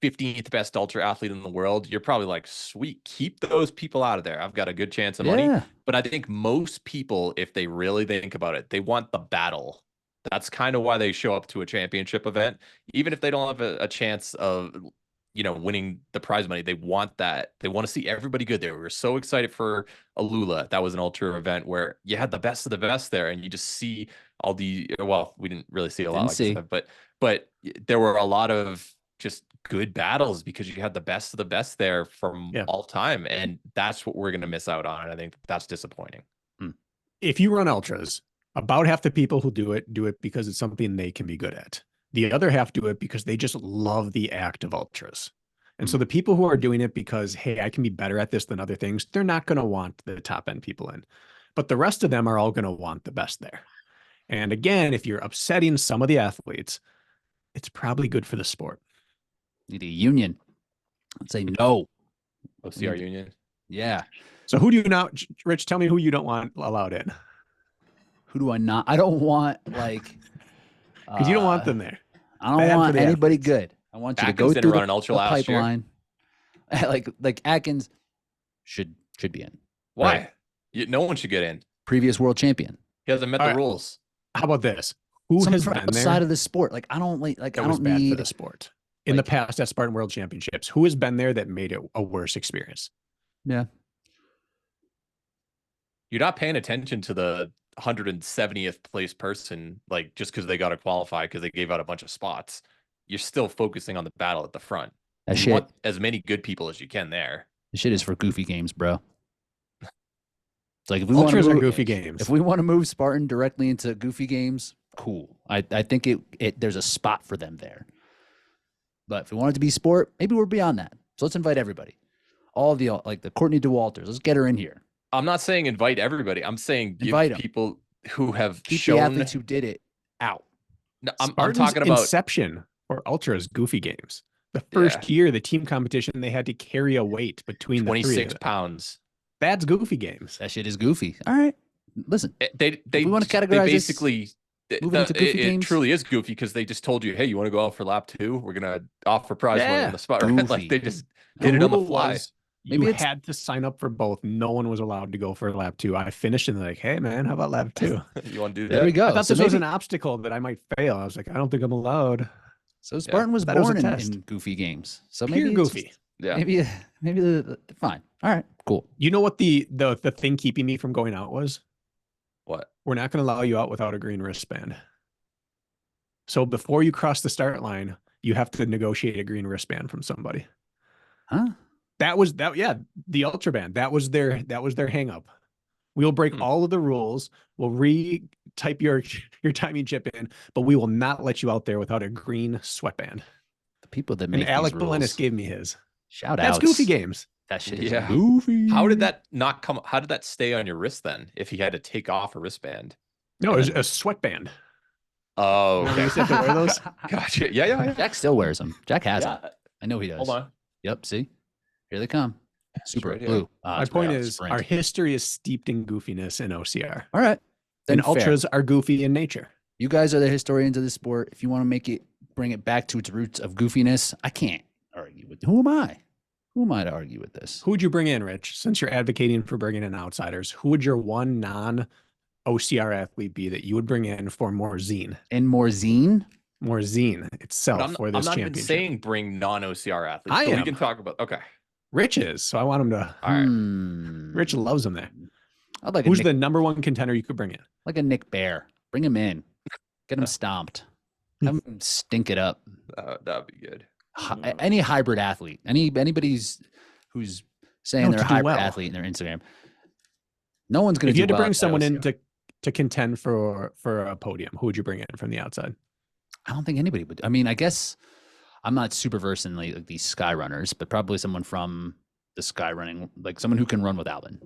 15th best ultra athlete in the world, you're probably like, sweet, keep those people out of there. I've got a good chance of money. But I think most people, if they really think about it, they want the battle. That's kind of why they show up to a championship event. Even if they don't have a chance of, winning the prize money, they want that. They want to see everybody good there. We were so excited for Alula. That was an ultra event where you had the best of the best there, and you just see all we didn't really see a lot like that, but there were a lot of just good battles because you had the best of the best there from all time. And that's what we're going to miss out on. And I think that's disappointing.
If you run ultras, about half the people who do it because it's something they can be good at. The other half do it because they just love the act of ultras. And so the people who are doing it because, hey, I can be better at this than other things, they're not going to want the top end people in. But the rest of them are all going to want the best there. And again, if you're upsetting some of the athletes, it's probably good for the sport.
Need a union. I'd say no.
OCR union.
Yeah.
So who do you now, Rich, tell me who you don't want allowed in.
Who do I not? I don't want like
because you don't want them there.
I don't want anybody good. I want you to go through
run an ultra last
pipeline. like Atkins should be in.
Why? Right? No one should get in.
Previous world champion.
He hasn't met the rules.
How about this? Who has been
outside of the sport? Like I don't I don't need
for the sport in the past at Spartan World Championships. Who has been there that made it a worse experience?
Yeah.
You're not paying attention to the 170th place person, like just because they got to qualify because they gave out a bunch of spots. You're still focusing on the battle at the front. You want as many good people as you can there.
The shit is for goofy games, bro. It's like if we
Ultras
want to
are goofy games.
If we want to move Spartan directly into goofy games, cool. I think there's a spot for them there. But if we want it to be sport, maybe we're beyond that. So let's invite everybody. All of the Courtney DeWalters. Let's get her in here.
I'm not saying invite everybody. I'm saying give people who have
shown the athletes who did it out.
No, I'm talking about inception or ultras goofy games. The first year, the team competition, they had to carry a weight between
26 pounds.
That's goofy games.
That shit is goofy. All right, listen.
They
want to categorize
they basically.
It
truly is goofy because they just told you, hey, you want to go out for lap 2? We're gonna offer prize money on the spot. Right? Like they just did it on the fly.
Maybe you had to sign up for both. No one was allowed to go for lap 2. I finished and they're like, hey man, how about lap 2?
You want to do that?
There we go.
I thought this was an obstacle that I might fail. I was like, I don't think I'm allowed.
So Spartan was born in goofy games. So maybe
goofy.
Maybe fine. All right, cool.
You know what the thing keeping me from going out was?
What?
We're not going to allow you out without a green wristband. So before you cross the start line, you have to negotiate a green wristband from somebody.
Huh?
The ultra band. That was their hang up. We'll break all of the rules. We'll re-type your timing chip in, but we will not let you out there without a green sweatband.
The people that make
Alec
these rules.
Belenis gave me his.
Shout out.
That's goofy games.
That shit is goofy.
How did that not come? How did that stay on your wrist then? If he had to take off a wristband?
No, it was a sweatband.
Oh, okay.
You used to have to wear those?
Gotcha. Yeah.
Jack still wears them. Jack has them. I know he does.
Hold on.
Yep. See, here they come. Super
right here.
blue.
My point is, our history is steeped in goofiness in OCR.
All right. Then
And ultras are goofy in nature.
You guys are the historians of the sport. If you want to bring it back to its roots of goofiness, I can't argue with. Who am I? Who am I to argue with this?
Who would you bring in, Rich? Since you're advocating for bringing in outsiders, who would your one non-OCR athlete be that you would bring in for more zine?
And more zine?
More zine itself for this championship.
I'm not even saying bring non-OCR athletes. We can talk about, okay.
Rich is, so I want him to.
All right.
Rich loves him there.
I'd like
Who's the number one contender you could bring in?
Like a Nick Bear. Bring him in. Get him stomped. Have him stink it up.
That'd be good.
Any hybrid athlete. Anybody's who's saying they're a hybrid athlete in their Instagram. No one's going to.
If you had to bring someone in to contend for a podium, who would you bring in from the outside?
I don't think anybody would. I mean, I guess I'm not super versed in like these sky runners, but probably someone from the sky running, like someone who can run with Alvin.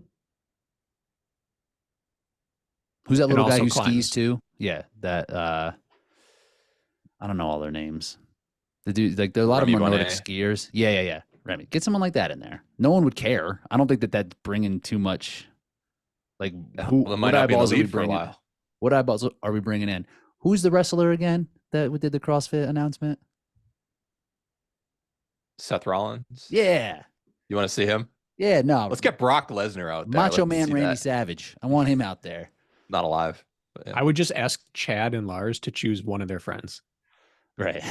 Who's that little guy who skis too? Yeah, that I don't know all their names. The dude, like there are a lot of Nordic skiers. Yeah. Remy, get someone like that in there. No one would care. I don't think that's bringing too much. Like what eyeballs are we bringing? What eyeballs are we bringing in? Who's the wrestler again that did the CrossFit announcement?
Seth Rollins.
Yeah.
You want to see him?
Yeah, no.
Let's get Brock Lesnar out there.
Macho Man Randy Savage. I want him out there.
Not alive.
Yeah. I would just ask Chad and Lars to choose one of their friends.
Right.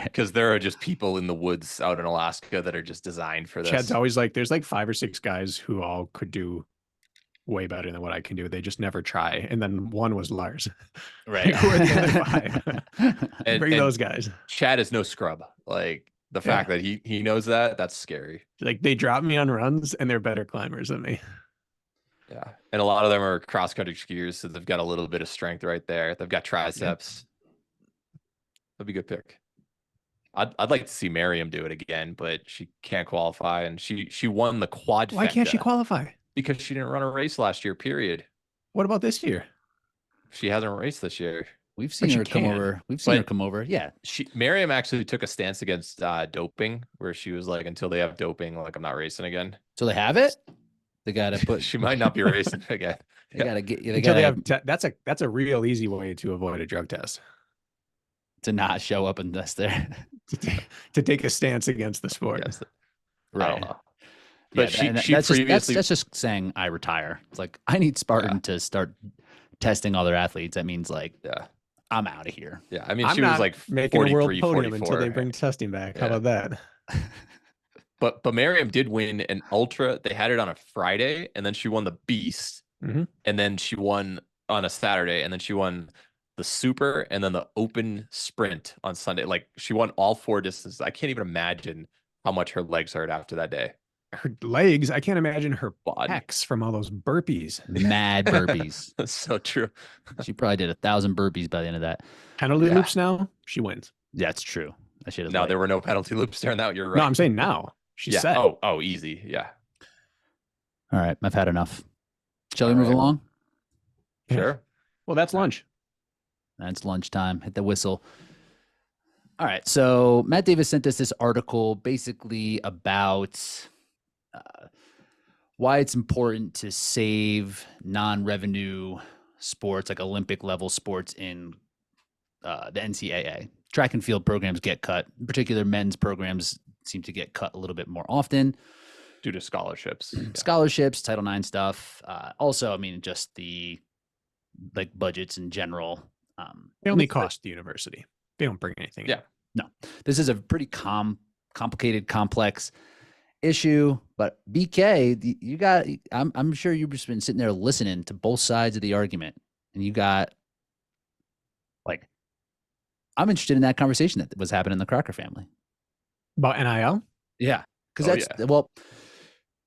Because there are just people in the woods out in Alaska that are just designed for this.
Chad's always like, there's like 5 or 6 guys who all could do way better than what I can do. They just never try. And then one was Lars.
Right.
Who are the other 5? Bring those guys.
Chad is no scrub. Like the fact that he knows that's scary.
Like they drop me on runs and they're better climbers than me.
Yeah. And a lot of them are cross country skiers. So they've got a little bit of strength right there. They've got triceps. That'd be a good pick. I'd like to see Miriam do it again, but she can't qualify. And she won the quad.
Why can't she qualify?
Because she didn't run a race last year, period.
What about this year?
She hasn't raced this year.
We've seen her come over. We've seen her come over. Yeah.
Miriam actually took a stance against doping, where she was like, until they have doping, like I'm not racing again.
So they have it? They got to put.
She might not be racing again.
They got to get.
Until they have. That's a real easy way to avoid a drug test.
To not show up and test there.
to take a stance against the sport.
Yes.
Right.
I don't know. But
that's just saying I retire. It's like I need Spartan to start testing other athletes. That means like I'm out of here.
Yeah. I mean, she was like
making a world podium until they bring testing back. How about that?
But Miriam did win an ultra. They had it on a Friday, and then she won the beast.
Mm-hmm.
And then she won on a Saturday, and then she won the super and then the open sprint on Sunday. Like she won all 4 distances. I can't even imagine how much her legs hurt after that day.
Her legs, I can't imagine her pecs from all those burpees.
Mad burpees.
That's so true.
She probably did 1,000 burpees by the end of that.
Penalty loops now, she wins.
Yeah, it's true. I should have.
No, there were no penalty loops there. Now you're right.
No, I'm saying now. She said.
Oh, easy. Yeah.
All right, I've had enough. Shall we move along?
Sure.
Well, that's lunch.
That's lunchtime. Hit the whistle. All right. So Matt Davis sent us this article basically about why it's important to save non-revenue sports, like Olympic level sports in the NCAA. Track and field programs get cut. In particular, men's programs seem to get cut a little bit more often.
Due to scholarships.
Scholarships, Title IX stuff. Also, I mean, just the like budgets in general.
They only cost the university. They don't bring anything.
Yeah.
No, this is a pretty complicated, complex issue. But BK, you got. I'm sure you've just been sitting there listening to both sides of the argument, and you got like, I'm interested in that conversation that was happening in the Crocker family
about NIL.
Yeah, because well.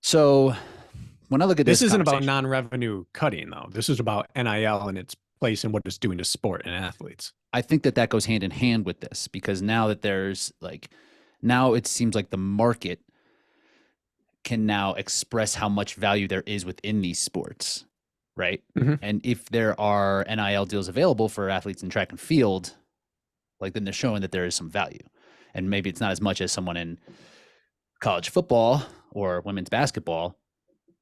So when I look at
this isn't about non-revenue cutting though. This is about NIL and its place and what it's doing to sport and athletes.
I think that goes hand in hand with this, because now that now it seems like the market can now express how much value there is within these sports, right?
Mm-hmm.
And if there are NIL deals available for athletes in track and field, like then they're showing that there is some value. And maybe it's not as much as someone in college football or women's basketball,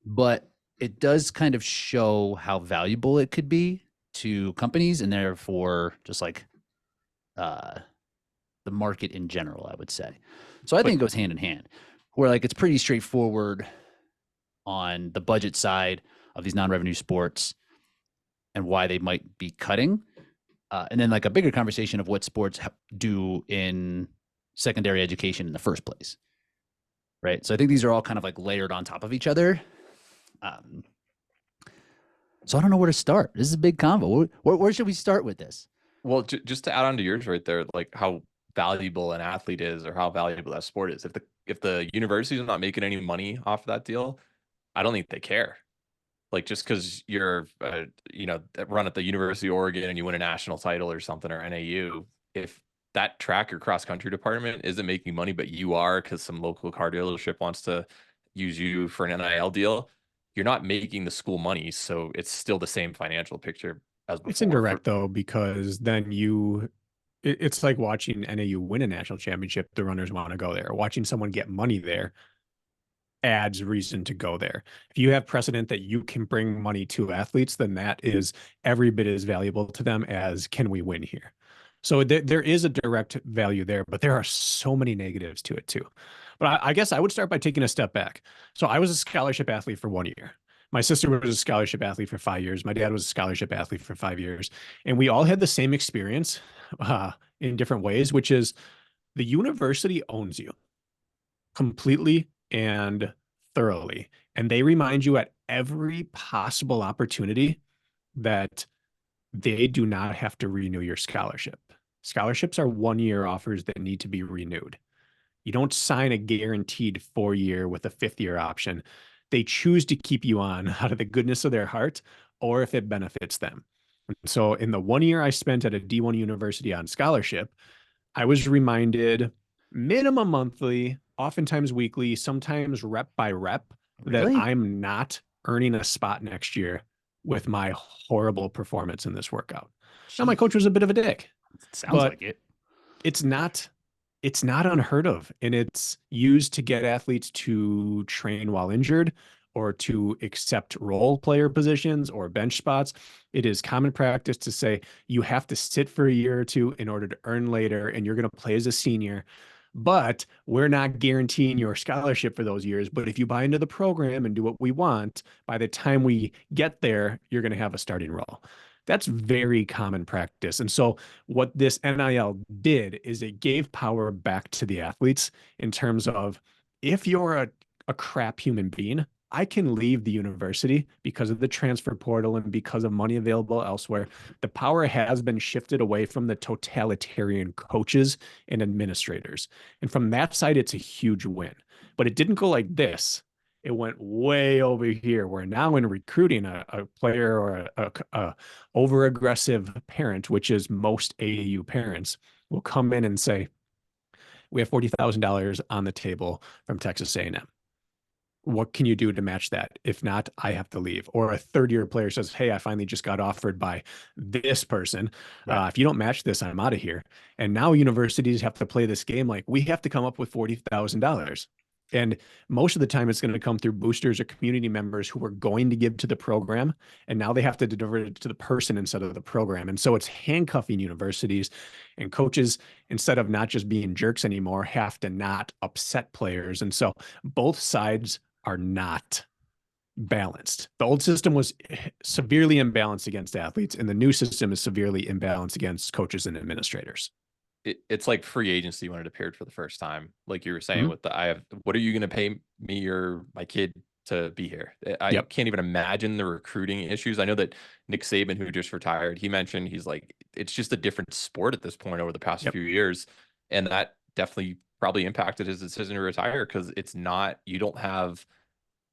but it does kind of show how valuable it could be to companies and therefore just like the market in general, I would say. So I think it goes hand in hand, where like it's pretty straightforward on the budget side of these non-revenue sports and why they might be cutting. And then like a bigger conversation of what sports do in secondary education in the first place. Right. So I think these are all kind of like layered on top of each other. So I don't know where to start. This is a big convo. Where should we start with this?
Well, just to add on to yours right there, like how valuable an athlete is or how valuable that sport is. If the university is not making any money off of that deal, I don't think they care. Like just because you're, run at the University of Oregon and you win a national title or something, or NAU, if that track or cross country department isn't making money, but you are because some local car dealership wants to use you for an NIL deal, you're not making the school money. So it's still the same financial picture as before.
It's indirect though, because then it's like watching NAU win a national championship. The runners want to go there. Watching someone get money there adds reason to go there. If you have precedent that you can bring money to athletes, then that is every bit as valuable to them as can we win here. So there is a direct value there, but there are so many negatives to it too. But I guess I would start by taking a step back. So I was a scholarship athlete for 1 year. My sister was a scholarship athlete for 5 years. My dad was a scholarship athlete for 5 years. And we all had the same experience in different ways, which is the university owns you completely and thoroughly. And they remind you at every possible opportunity that they do not have to renew your scholarship. Scholarships are 1 year offers that need to be renewed. You don't sign a guaranteed 4 year with a 5th year option. They choose to keep you on out of the goodness of their heart or if it benefits them. And so in the 1 year I spent at a D1 university on scholarship, I was reminded minimum monthly, oftentimes weekly, sometimes rep by rep,
Really?
that I'm not earning a spot next year with my horrible performance in this workout. Now, my coach was a bit of a dick.
Sounds like it.
It's not unheard of, and it's used to get athletes to train while injured or to accept role player positions or bench spots. It is common practice to say you have to sit for a year or two in order to earn later, and you're going to play as a senior. But we're not guaranteeing your scholarship for those years. But if you buy into the program and do what we want, by the time we get there, you're going to have a starting role. That's very common practice. And so what this NIL did is it gave power back to the athletes in terms of, if you're a crap human being, I can leave the university because of the transfer portal and because of money available elsewhere. The power has been shifted away from the totalitarian coaches and administrators. And from that side, it's a huge win. But it didn't go like this. It went way over here, where now in recruiting a player or a over-aggressive parent, which is most AAU parents, will come in and say, we have $40,000 on the table from Texas A&M. What can you do to match that? If not, I have to leave. Or a third-year player says, hey, I finally just got offered by this person.
Right.
If you don't match this, I'm out of here. And now universities have to play this game like, we have to come up with $40,000. And most of the time it's going to come through boosters or community members who are going to give to the program. And now they have to deliver it to the person instead of the program. And so it's handcuffing universities, and coaches, instead of not just being jerks anymore, have to not upset players. And so both sides are not balanced. The old system was severely imbalanced against athletes, and the new system is severely imbalanced against coaches and administrators.
It's like free agency when it appeared for the first time. Like you were saying with what are you going to pay me or my kid to be here? I can't even imagine the recruiting issues. I know that Nick Saban, who just retired, he mentioned, he's like, it's just a different sport at this point over the past few years. And that definitely probably impacted his decision to retire, because it's not, you don't have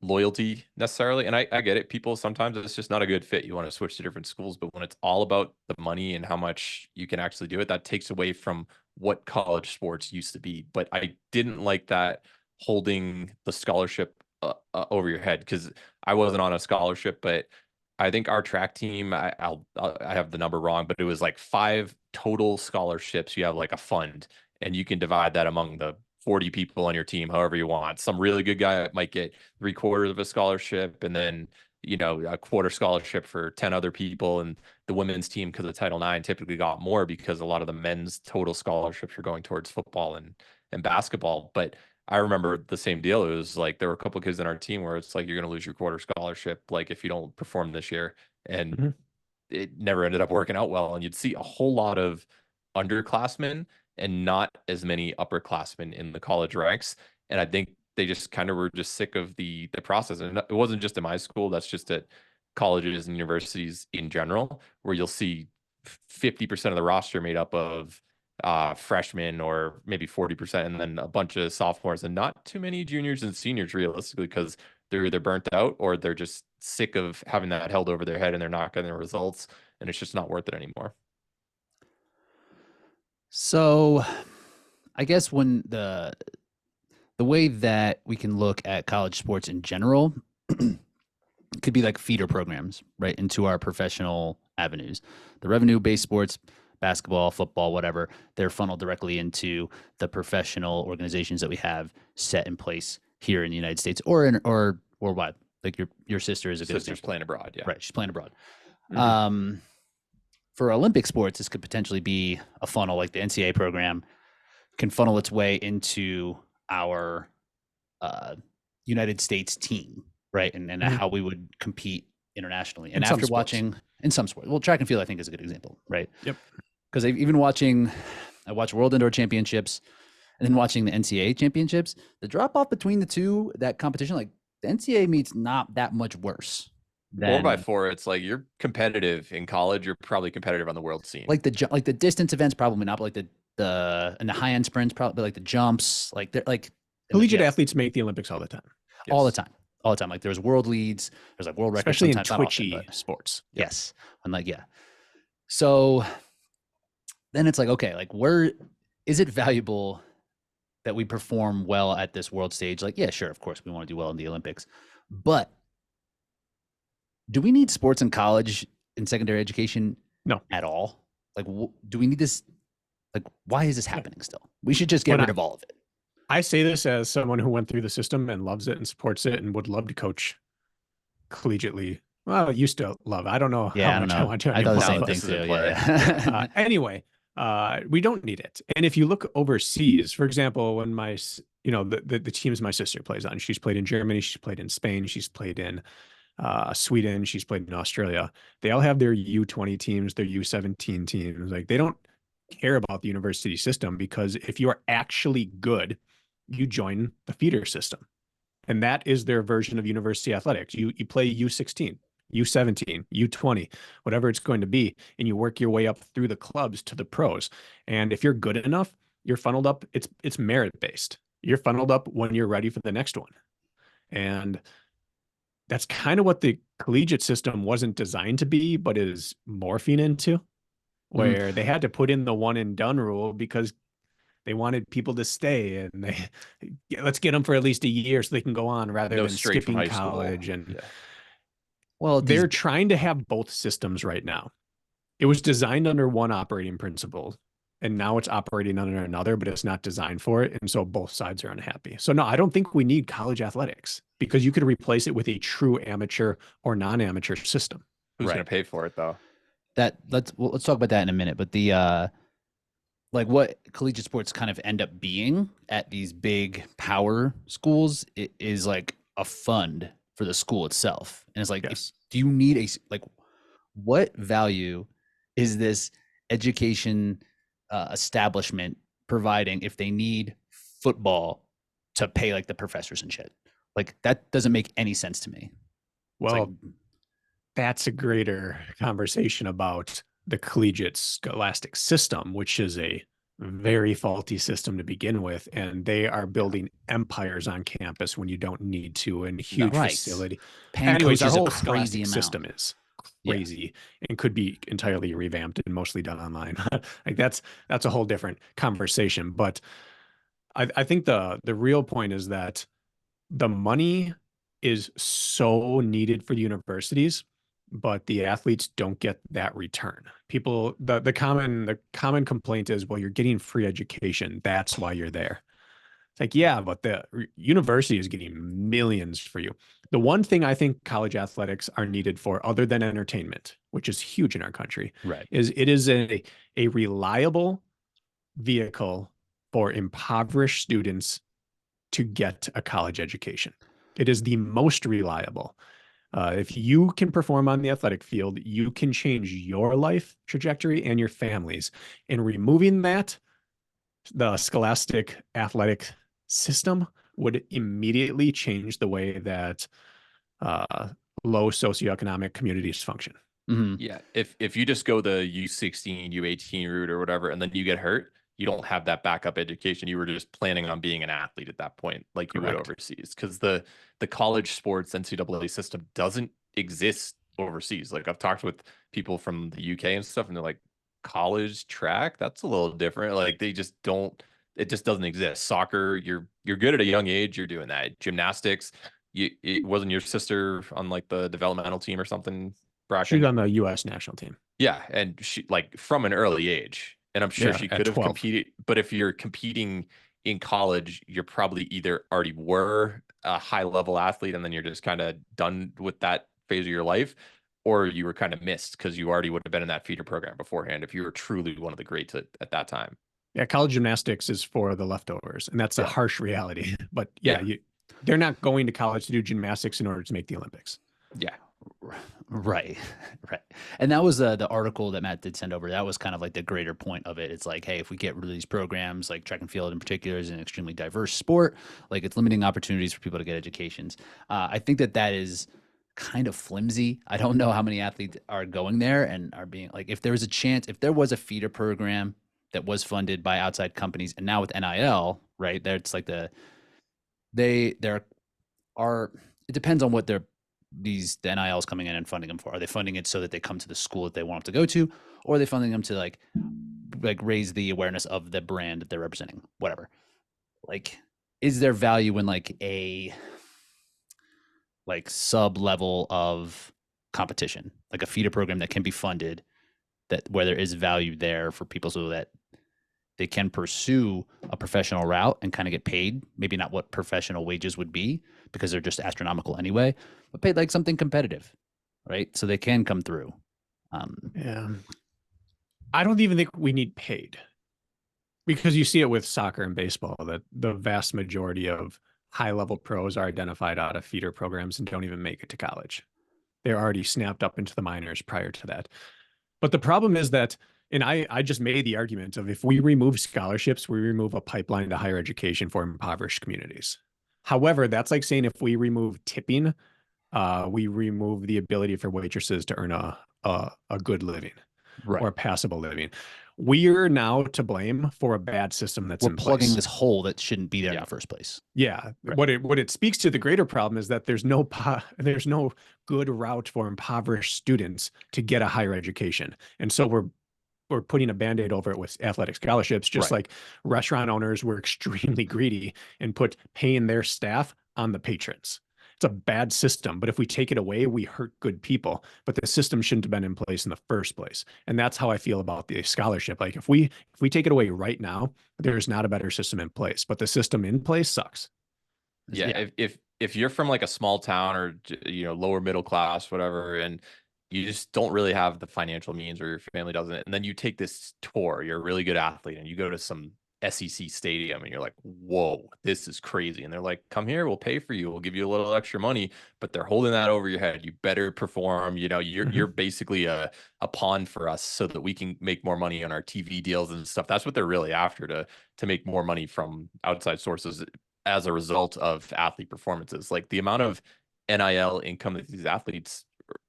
loyalty necessarily. And I get it. People, sometimes it's just not a good fit. You want to switch to different schools, but when it's all about the money and how much you can actually do it, that takes away from what college sports used to be. But I didn't like that holding the scholarship over your head, because I wasn't on a scholarship, but I think our track team, I have the number wrong, but it was like 5 total scholarships. You have like a fund, and you can divide that among the 40 people on your team however you want. Some really good guy might get 3/4 of a scholarship, and then a quarter scholarship for 10 other people. And the women's team, because of Title IX, typically got more because a lot of the men's total scholarships are going towards football and basketball. But I remember the same deal. It was like there were a couple of kids in our team where it's like you're going to lose your quarter scholarship like if you don't perform this year, and it never ended up working out well. And you'd see a whole lot of underclassmen and not as many upperclassmen in the college ranks. And I think they just kind of were just sick of the process. And it wasn't just in my school. That's just at colleges and universities in general, where you'll see 50% of the roster made up of freshmen, or maybe 40%, and then a bunch of sophomores, and not too many juniors and seniors realistically, because they're either burnt out or they're just sick of having that held over their head and they're not getting the results, and it's just not worth it anymore.
So I guess when the way that we can look at college sports in general could be like feeder programs, right, into our professional avenues. The revenue-based sports, basketball, football, whatever, they're funneled directly into the professional organizations that we have set in place here in the United States or worldwide. Like your sister is a good
Sister's
example.
playing abroad, yeah.
Right, she's playing abroad. For Olympic sports, this could potentially be a funnel, like the NCAA program can funnel its way into our United States team, right? And how we would compete internationally. And after watching in some sports, well, track and field, I think, is a good example, right?
Yep.
Because I watch World Indoor Championships and then watching the NCAA championships, the drop off between the two, that competition, like the NCAA meet's not that much worse.
4x4, it's like you're competitive in college. You're probably competitive on the world scene.
Like the distance events, probably not, but like and the high end sprints, probably like the jumps, like they're like
collegiate athletes make the Olympics all the time.
Yes. All the time. Like there's world leads, there's like world records,
especially in twitchy sports.
Yep. Yes. And like, yeah. So then it's like, okay, like where is it valuable that we perform well at this world stage? Like, yeah, sure. Of course we want to do well in the Olympics, but do we need sports in college in secondary education?
No,
at all. Like, do we need this? Like, why is this happening still? We should just get rid of all of it.
I say this as someone who went through the system and loves it and supports it and would love to coach collegiately. Well, I used to love. I don't know how much I want to.
I thought the same thing too. Yeah.
Anyway, we don't need it. And if you look overseas, for example, when the teams my sister plays on, she's played in Germany, she's played in Spain, she's played in Sweden, she's played in Australia. They all have their U20 teams, their U17 teams. Like they don't care about the university system, because if you are actually good, you join the feeder system. And that is their version of university athletics. You play U16, U17, U20, whatever it's going to be, and you work your way up through the clubs to the pros. And if you're good enough, you're funneled up. It's merit-based. You're funneled up when you're ready for the next one. And that's kind of what the collegiate system wasn't designed to be, but is morphing into, where they had to put in the one and done rule because they wanted people to stay, and let's get them for at least a year so they can go on rather than skipping college. And well, they're trying to have both systems right now. It was designed under one operating principle, and now it's operating under another, but it's not designed for it. And so both sides are unhappy. So no, I don't think we need college athletics, because you could replace it with a true amateur or non-amateur system.
Who's going to pay for it though?
Let's talk about that in a minute. But the like what collegiate sports kind of end up being at these big power schools is like a fund for the school itself. And it's like, do you need what value is this education establishment providing if they need football to pay like the professors and shit? Like that doesn't make any sense to me.
Well, that's a greater conversation about the collegiate scholastic system, which is a very faulty system to begin with. And they are building empires on campus when you don't need to, and huge facility. Anyways, our whole scholastic system is crazy and could be entirely revamped and mostly done online. Like that's a whole different conversation. But I think the real point is that the money is so needed for the universities but the athletes don't get that return. People, the common complaint is, well, you're getting free education. That's why you're there. It's like, yeah, but the university is getting millions for you. The one thing I think college athletics are needed for, other than entertainment, which is huge in our country,
Right.
is it is a reliable vehicle for impoverished students to get a college education. It is the most reliable. If you can perform on the athletic field, you can change your life trajectory and your families. And removing that, the scholastic athletic system would immediately change the way that low socioeconomic communities function.
Mm-hmm.
Yeah. If you just go the U16, U18 route or whatever, and then you get hurt, you don't have that backup education. You were just planning on being an athlete at that point, like you would overseas, because the college sports NCAA system doesn't exist overseas. Like I've talked with people from the UK and stuff, and they're like, college track, that's a little different. Like they just don't. It just doesn't exist. Soccer, you're good at a young age. You're doing that. Gymnastics, it wasn't your sister on like the developmental team or something. Brakken.
She's on the U.S. national team.
Yeah, and she like from an early age, and I'm sure she could have
12.
competed. But if you're competing in college, you're probably either already were a high level athlete, and then you're just kind of done with that phase of your life, or you were kind of missed because you already would have been in that feeder program beforehand if you were truly one of the greats at that time.
Yeah, college gymnastics is for the leftovers, and that's a harsh reality. But yeah, they're not going to college to do gymnastics in order to make the Olympics.
Yeah.
Right. And that was the article that Matt did send over. That was kind of like the greater point of it. It's like, hey, if we get rid of these programs, like track and field in particular is an extremely diverse sport, like it's limiting opportunities for people to get educations. I think that is kind of flimsy. I don't know how many athletes are going there and are being like, if there was a chance, if there was a feeder program that was funded by outside companies, and now with NIL, right there, it's like there are, it depends on what the NIL is coming in and funding them for. Are they funding it so that they come to the school that they want them to go to, or are they funding them to like raise the awareness of the brand that they're representing? Whatever. Like, is there value in like a sub level of competition, like a feeder program that can be funded, that where there is value there for people so that they can pursue a professional route and kind of get paid, maybe not what professional wages would be because they're just astronomical anyway, but paid like something competitive, right? So they can come through.
Yeah. I don't even think we need paid, because you see it with soccer and baseball that the vast majority of high level pros are identified out of feeder programs and don't even make it to college. They're already snapped up into the minors prior to that. But the problem is that, and I just made the argument of, if we remove scholarships, we remove a pipeline to higher education for impoverished communities. However, that's like saying if we remove tipping, we remove the ability for waitresses to earn a good living,
right,
or a passable living. We're now to blame for a bad system that's
We're plugging this hole that shouldn't be there in the first place.
Yeah.
Right.
What it speaks to, the greater problem is that there's no good route for impoverished students to get a higher education. And so we're putting a Band-Aid over it with athletic scholarships, just like restaurant owners were extremely greedy and put paying their staff on the patrons. It's a bad system, but if we take it away, we hurt good people. But the system shouldn't have been in place in the first place. And that's how I feel about the scholarship. Like if we take it away right now, there's not a better system in place, but the system in place sucks.
Yeah. If you're from like a small town or, lower middle class, whatever, and you just don't really have the financial means, or your family doesn't, and then you take this tour, you're a really good athlete, and you go to some SEC stadium and you're like, whoa, this is crazy. And they're like, come here, we'll pay for you. We'll give you a little extra money, but they're holding that over your head. You better perform. You're basically a pawn for us so that we can make more money on our TV deals and stuff. That's what they're really after, to make more money from outside sources as a result of athlete performances. Like the amount of NIL income that these athletes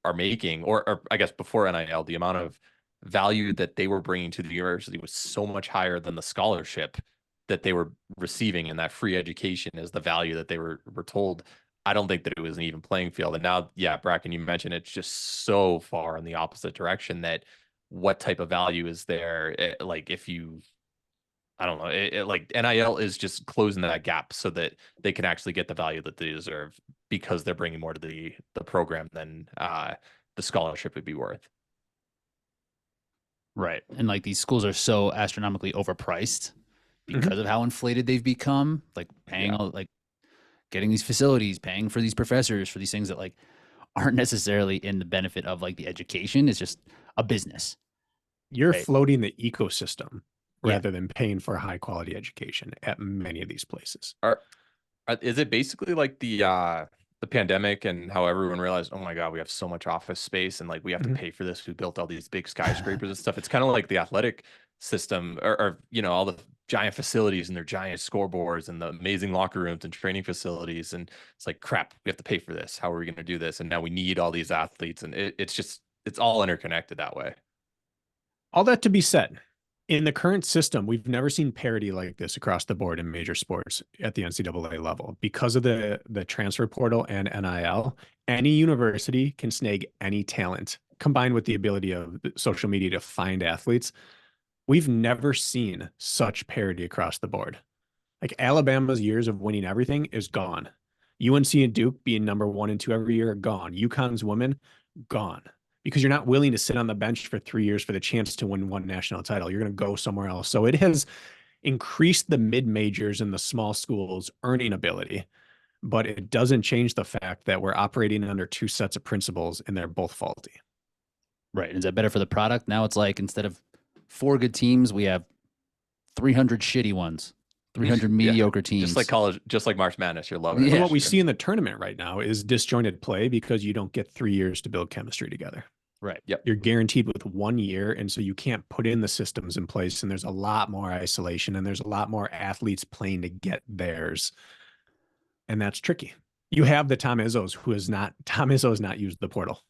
are making, or I guess before NIL, the amount of value that they were bringing to the university was so much higher than the scholarship that they were receiving, and that free education is the value that they were told. I don't think that it was an even playing field. And now, Brakken, you mentioned it's just so far in the opposite direction, that what type of value is there? Like if you, I don't know, like NIL is just closing that gap so that they can actually get the value that they deserve, because they're bringing more to the program than the scholarship would be worth.
Right. And like these schools are so astronomically overpriced because of how inflated they've become, like paying all, like getting these facilities, paying for these professors, for these things that like aren't necessarily in the benefit of like the education. It's just a business.
You're
right?
floating the ecosystem rather than paying for a high quality education at many of these places.
Is it basically like the pandemic and how everyone realized, oh my God, we have so much office space and like we have to pay for this. We built all these big skyscrapers and stuff. It's kind of like the athletic system or, you know, all the giant facilities and their giant scoreboards and the amazing locker rooms and training facilities. And it's like, crap, we have to pay for this. How are we going to do this? And now we need all these athletes. And it's all interconnected that way.
All that to be said, in the current system, we've never seen parity like this across the board in major sports at the NCAA level. Because of the transfer portal and NIL, any university can snag any talent, combined with the ability of social media to find athletes. We've never seen such parity across the board. Like Alabama's years of winning everything is gone. UNC and Duke being number 1 and 2 every year are gone. UConn's women, gone. Because you're not willing to sit on the bench for 3 years for the chance to win one national title. You're going to go somewhere else. So it has increased the mid-majors and the small schools' earning ability, but it doesn't change the fact that we're operating under 2 sets of principles and they're both faulty.
Right. Is that better for the product? Now it's like instead of 4 good teams, we have 300 shitty ones, 300 mediocre teams.
Just like college, just like March Madness, you're loving it.
And what we see in the tournament right now is disjointed play because you don't get 3 years to build chemistry together.
Right.
Yep.
You're guaranteed with 1 year. And so you can't put in the systems in place. And there's a lot more isolation and there's a lot more athletes playing to get theirs. And that's tricky. You have the Tom Izzo's Tom Izzo has not used the portal.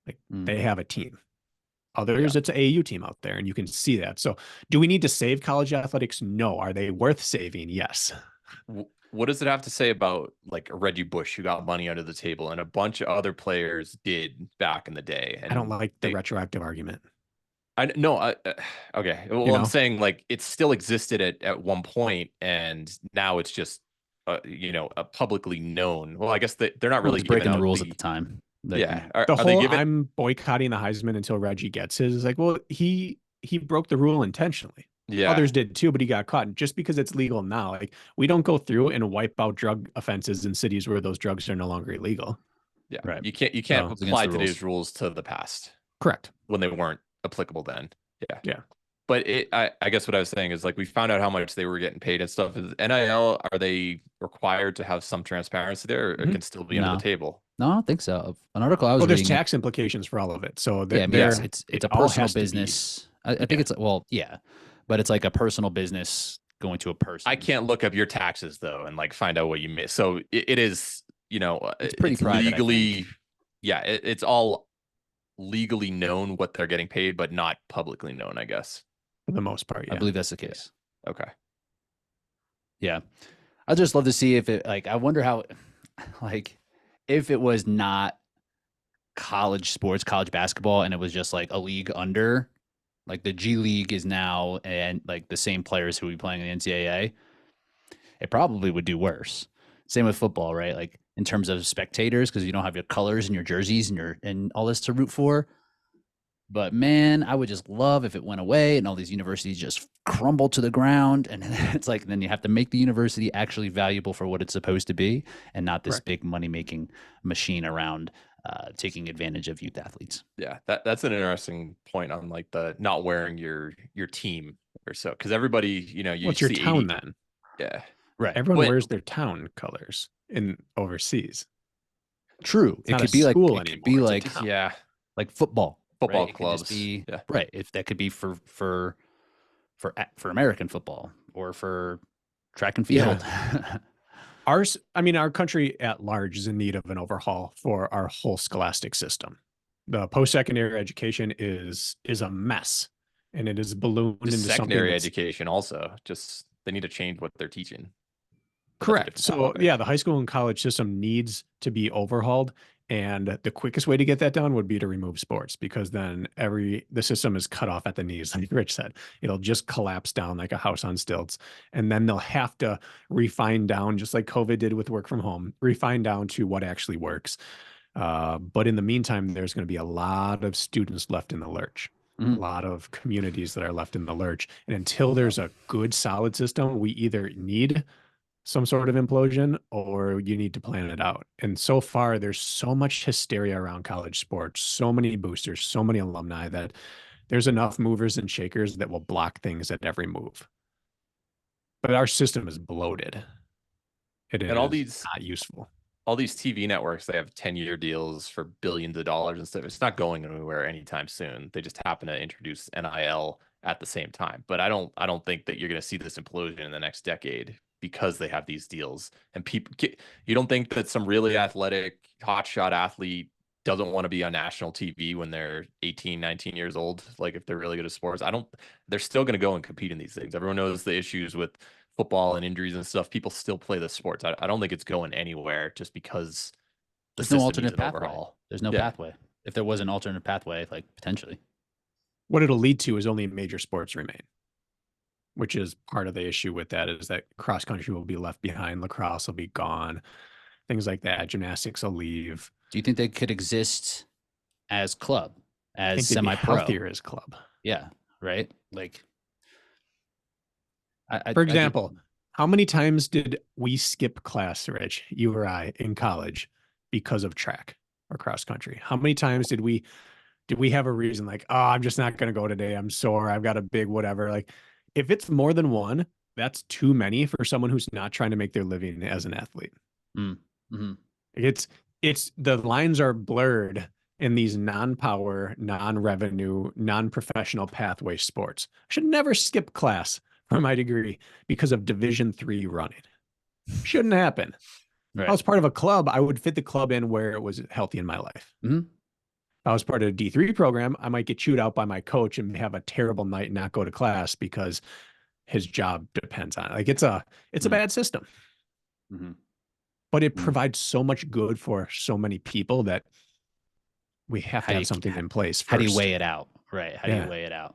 Like they have a team. Others, it's an AAU team out there, and you can see that. So do we need to save college athletics? No. Are they worth saving? Yes.
What does it have to say about like Reggie Bush, who got money under the table, and a bunch of other players did back in the day? And
I don't like the retroactive argument.
Okay. Well, I'm saying like it still existed at one point, and now it's just publicly known. Well, I guess they're not really
breaking the rules at the time.
I'm boycotting the Heisman until Reggie gets his. Is like, well, he broke the rule intentionally.
Yeah.
Others did too, but he got caught. And just because it's legal now, like we don't go through and wipe out drug offenses in cities where those drugs are no longer illegal.
Yeah. Right. You can't apply today's rules to the past.
Correct.
When they weren't applicable then. Yeah.
Yeah.
But I guess what I was saying is like we found out how much they were getting paid and stuff. Is NIL, are they required to have some transparency there, or it can still be under the table?
No, I don't think so. An article I was reading.
There's tax implications for all of it. So
it's a personal business. I think it's but it's like a personal business going to a person.
I can't look up your taxes though and like find out what you made. So it is,
it's pretty private,
legally. Yeah, it's all legally known what they're getting paid, but not publicly known, I guess.
For the most part,
I believe that's the case.
Okay.
Yeah. I'd just love to see if it I wonder how if it was not college sports, college basketball, and it was just like a league under, like the G League is now, and like the same players who would be playing in the NCAA, it probably would do worse. Same with football, right? Like in terms of spectators, because you don't have your colors and your jerseys and all this to root for. But man, I would just love if it went away and all these universities just crumble to the ground. And it's like, then you have to make the university actually valuable for what it's supposed to be and not this big money-making machine around taking advantage of youth athletes.
Yeah, that's an interesting point on like the not wearing your team or so. Because everybody, you
what's your town then?
Yeah.
Right.
Everyone wears their town colors in overseas.
True. It could be like, like football.
Football
right?
clubs,
right? If that could be for American football or for track and field.
Yeah. Our country at large is in need of an overhaul for our whole scholastic system. The post-secondary education is a mess, and it is ballooned into
secondary education. Also, just they need to change what they're teaching.
Correct. So the high school and college system needs to be overhauled. And the quickest way to get that done would be to remove sports, because then the system is cut off at the knees. Like Rich said, it'll just collapse down like a house on stilts. And then they'll have to refine down, just like COVID did with work from home, refine down to what actually works. But in the meantime, there's going to be a lot of students left in the lurch, a lot of communities that are left in the lurch. And until there's a good, solid system, we either need some sort of implosion or you need to plan it out. And so far, there's so much hysteria around college sports, so many boosters, so many alumni that there's enough movers and shakers that will block things at every move. But our system is bloated. It is not useful.
All these TV networks, they have 10-year deals for billions of dollars and stuff. It's not going anywhere anytime soon. They just happen to introduce NIL at the same time. But I don't think that you're going to see this implosion in the next decade because they have these deals. And people, you don't think that some really athletic hotshot athlete doesn't want to be on national TV when they're 18, 19 years old? Like if they're really good at sports, they're still going to go and compete in these things. Everyone knows the issues with football and injuries and stuff. People still play the sports. I don't think it's going anywhere just because
there's no alternate pathway. There's no pathway. If there was an alternate pathway, like potentially.
What it'll lead to is only major sports remain, which is part of the issue with that, is that cross country will be left behind. Lacrosse will be gone. Things like that. Gymnastics will leave.
Do you think they could exist as club, as semi-pro?
Healthier as club.
Yeah. Right. Like,
for example, how many times did we skip class, Rich, you or I, in college because of track or cross country? How many times did we have a reason like, oh, I'm just not going to go today. I'm sore. I've got a big whatever. Like if it's more than one, that's too many for someone who's not trying to make their living as an athlete.
Mm-hmm.
It's the lines are blurred in these non-power, non-revenue, non-professional pathway sports. I should never skip class for my degree because of Division III running. Shouldn't happen. Right. If I was part of a club, I would fit the club in where it was healthy in my life. If I was part of a D3 program, I might get chewed out by my coach and have a terrible night and not go to class because his job depends on it. Like it's a bad system. But it provides so much good for so many people that we have to have something in place first.
How do you weigh it out? Right. How do you weigh it out?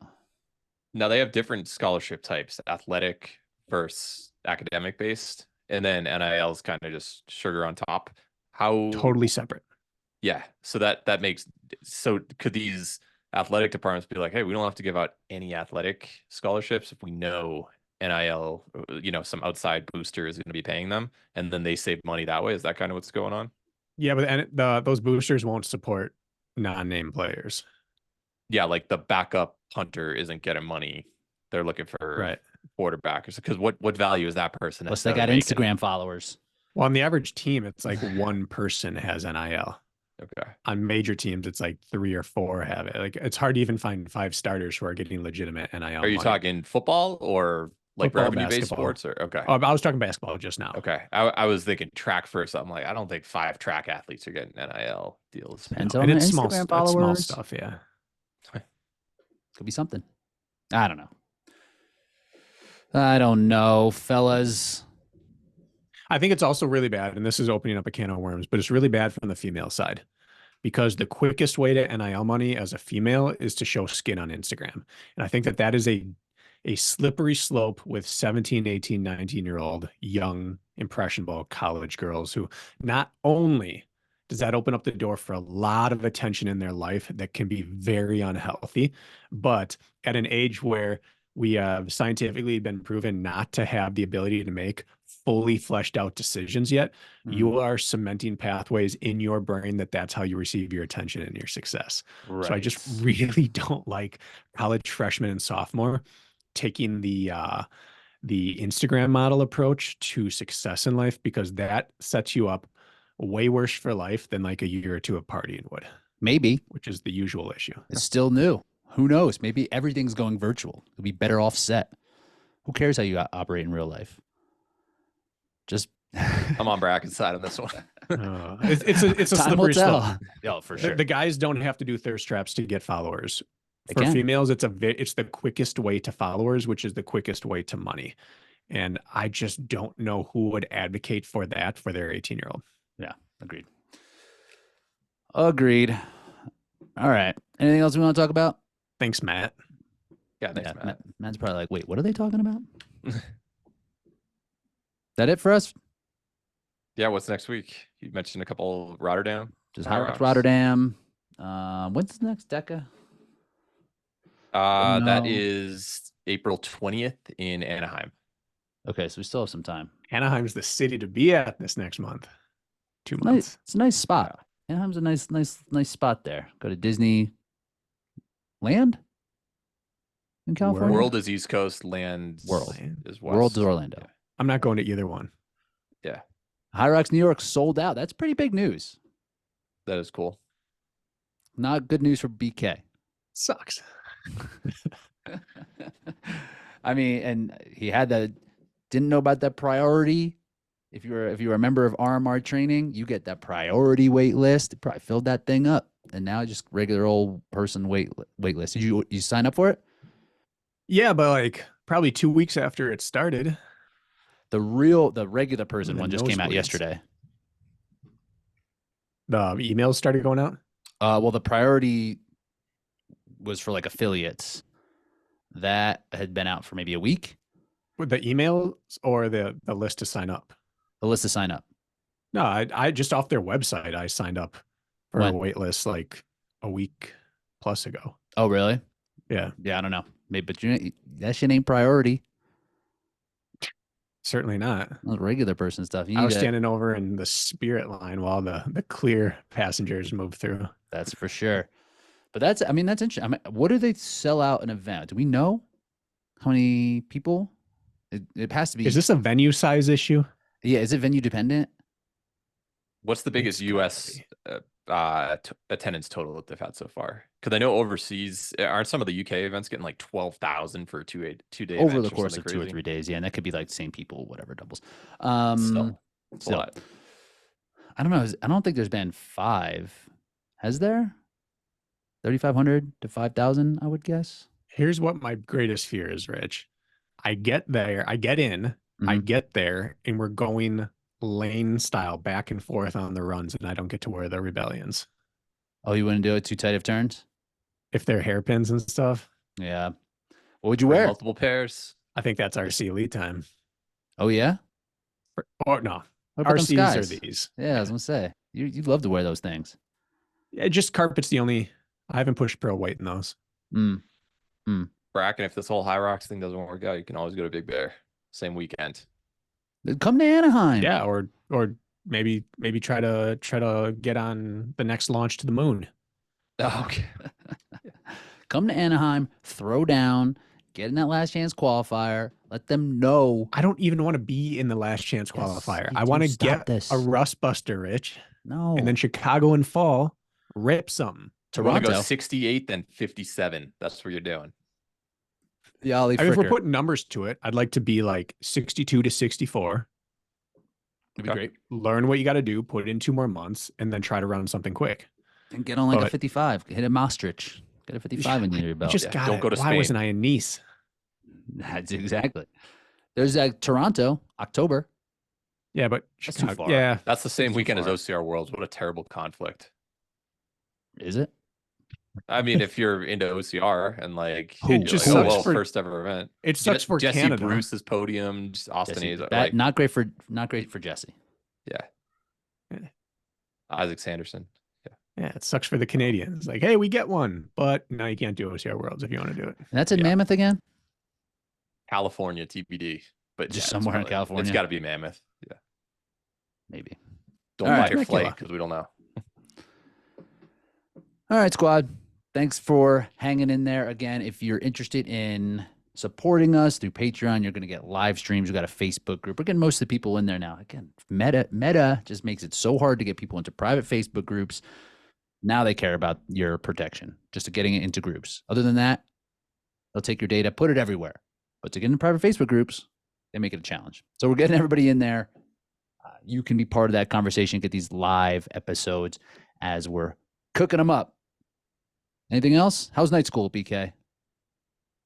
Now they have different scholarship types, athletic versus academic based, and then NIL is kind of just sugar on top. How
totally separate.
Yeah. So that makes, so could these athletic departments be like, hey, we don't have to give out any athletic scholarships if we know NIL, some outside booster is going to be paying them, and then they save money that way? Is that kind of what's going on?
Yeah, but those boosters won't support non-name players.
Yeah, like the backup punter isn't getting money. They're looking for quarterbackers, because what value is that person?
Plus, they got Instagram followers.
Well, on the average team, it's like one person has NIL.
Okay.
On major teams, it's like 3 or 4 have it. Like it's hard to even find 5 starters who are getting legitimate NIL.
Are you talking football or like revenue-based sports? Or okay.
Oh, I was talking basketball just now.
Okay. I was thinking track first. I'm like, I don't think 5 track athletes are getting NIL deals.
Depends on it's small
stuff. Yeah.
Could be something. I don't know, fellas.
I think it's also really bad, and this is opening up a can of worms, but it's really bad from the female side, because the quickest way to NIL money as a female is to show skin on Instagram. And I think that is a slippery slope with 17, 18, 19-year-old young, impressionable college girls who not only does that open up the door for a lot of attention in their life that can be very unhealthy, but at an age where we have scientifically been proven not to have the ability to make fully fleshed out decisions yet, you are cementing pathways in your brain that's how you receive your attention and your success. Right. So I just really don't like college freshmen and sophomore taking the Instagram model approach to success in life, because that sets you up way worse for life than like a year or two of partying would.
Maybe.
Which is the usual issue.
It's still new. Who knows? Maybe everything's going virtual. You'll be better off set. Who cares how you operate in real life? Just
I'm on Brakken's side on this one.
It's a slippery slope.
Oh, for sure.
The guys don't have to do thirst traps to get followers. For females, it's the quickest way to followers, which is the quickest way to money. And I just don't know who would advocate for that for their 18-year-old.
Yeah, agreed. All right. Anything else we want to talk about?
Thanks, Matt.
Yeah, thanks, Matt.
Matt's probably like, wait, what are they talking about? That it for us?
Yeah, what's next week? You mentioned a couple Rotterdam.
Just Hyrox Rotterdam. When's the next DECA?
That is April 20th in Anaheim.
Okay, so we still have some time.
Anaheim's the city to be at this next month. 2 months.
It's a nice spot. Anaheim's a nice spot there. Go to Disney Land in California.
World is East Coast, Land is West.
World is Orlando.
Yeah. I'm not going to either one.
Yeah.
Hyrox New York sold out. That's pretty big news.
That is cool.
Not good news for BK.
Sucks.
I mean, and he had that, didn't know about that priority. If you're a member of RMR training, you get that priority wait list. It probably filled that thing up. And now just regular old person wait list. Did you sign up for it?
Yeah, but like probably 2 weeks after it started.
The regular person one just came out yesterday.
The emails started going out?
Well, the priority was for like affiliates. That had been out for maybe a week.
With the emails or the list to sign up?
The list to sign up.
No, I just off their website, I signed up for a wait list like a week plus ago.
Oh, really?
Yeah.
Yeah, I don't know. Maybe, but that shit ain't priority.
Certainly not.
That's regular person stuff.
I was standing over in the Spirit line while the clear passengers moved through.
That's for sure. But that's interesting. I mean, what do they sell out an event? Do we know how many people? It has to be.
Is this a venue size issue?
Yeah. Is it venue dependent?
What's the biggest U.S. Attendance total that they've had so far? Because I know overseas, aren't some of the UK events getting like 12,000 for a two-day
over the course of 2 or 3 days? Yeah, and that could be like the same people, whatever doubles.
Still.
I don't know. I don't think there's been 5. Has there? 3,500 to 5,000, I would guess.
Here's what my greatest fear is, Rich. I get there, I get in, I get there, and we're going lane style back and forth on the runs, and I don't get to wear the rebellions.
Oh, you wouldn't do it too tight of turns?
If they're hairpins and stuff?
Yeah. What would you wear?
Multiple pairs.
I think that's RC lead time.
Oh, yeah?
Or no. RCs are these.
Yeah, I was going to say. You'd love to wear those things.
Yeah, just carpet's the only... I haven't pushed pro weight in those.
Brakken, if this whole Hyrox thing doesn't work out, you can always go to Big Bear. Same weekend.
Come to Anaheim.
Yeah, or maybe try to get on the next launch to the moon.
Oh, okay.
Come to Anaheim, throw down, get in that last chance qualifier, let them know.
I don't even want to be in the last chance qualifier. I want to get a rust buster, Rich.
No.
And then Chicago in fall, rip something.
Toronto. Go 68, then 57. That's what you're doing.
Yeah,
if we're putting numbers to it, I'd like to be like 62 to 64.
That'd be great.
Learn what you got to do, put it in 2 more months, and then try to run something quick.
And get on like a 55. Hit a Maastricht. Get a 55 in your belt.
Don't go to Spain. Why wasn't I in Nice?
That's exactly. There's Toronto, October.
Yeah, but
that's too far.
Yeah,
that's the same weekend as OCR Worlds. What a terrible conflict.
Is it?
I mean, if you're into OCR and like,
it just sucks for
first ever event.
It sucks for
Jesse
Canada.
Bruce's podium, Austin Hayes.
Like, not great for Jesse.
Yeah. Isaac Sanderson.
Yeah, it sucks for the Canadians. Like, hey, we get one, but now you can't do OCR Worlds if you want to do it.
And that's in Mammoth again?
California, TBD. But
just somewhere in California.
It's got to be Mammoth. Yeah.
Maybe.
Don't buy your flight because we don't know.
All right, squad. Thanks for hanging in there. Again, if you're interested in supporting us through Patreon, you're going to get live streams. We've got a Facebook group. We're getting most of the people in there now. Again, Meta just makes it so hard to get people into private Facebook groups. Now they care about your protection, just to getting it into groups. Other than that, they'll take your data, put it everywhere. But to get into private Facebook groups, they make it a challenge. So we're getting everybody in there. You can be part of that conversation, get these live episodes as we're cooking them up. Anything else? How's night school, BK?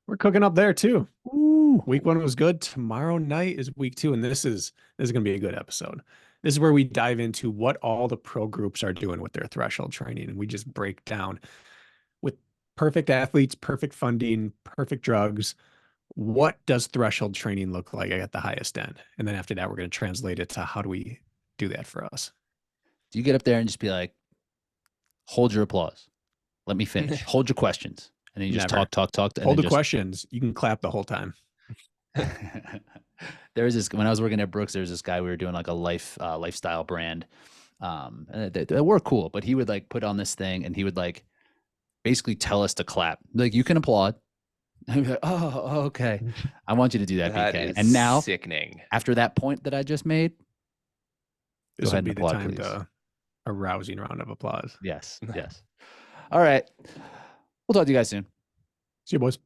We're cooking up there too.
Ooh.
Week 1 was good. Tomorrow night is week 2, and this is going to be a good episode. This is where we dive into what all the pro groups are doing with their threshold training, and we just break down with perfect athletes, perfect funding, perfect drugs. What does threshold training look like at the highest end? And then after that, we're going to translate it to how do we do that for us?
Do you get up there and just be like, hold your applause. Let me finish. Hold your questions. And then you just
Never.
talk.
Hold the questions. You can clap the whole time.
There was this, when I was working at Brooks, there was this guy, we were doing like a lifestyle brand. And they were cool, but he would like put on this thing and he would like basically tell us to clap. Like, you can applaud. And we'd be like, oh, okay. I want you to do that, BK. And now,
sickening.
After that point that I just made,
this
go ahead
would be
and applaud,
the time
please.
to a rousing round of applause.
Yes. Yes. All right. We'll talk to you guys soon.
See you, boys.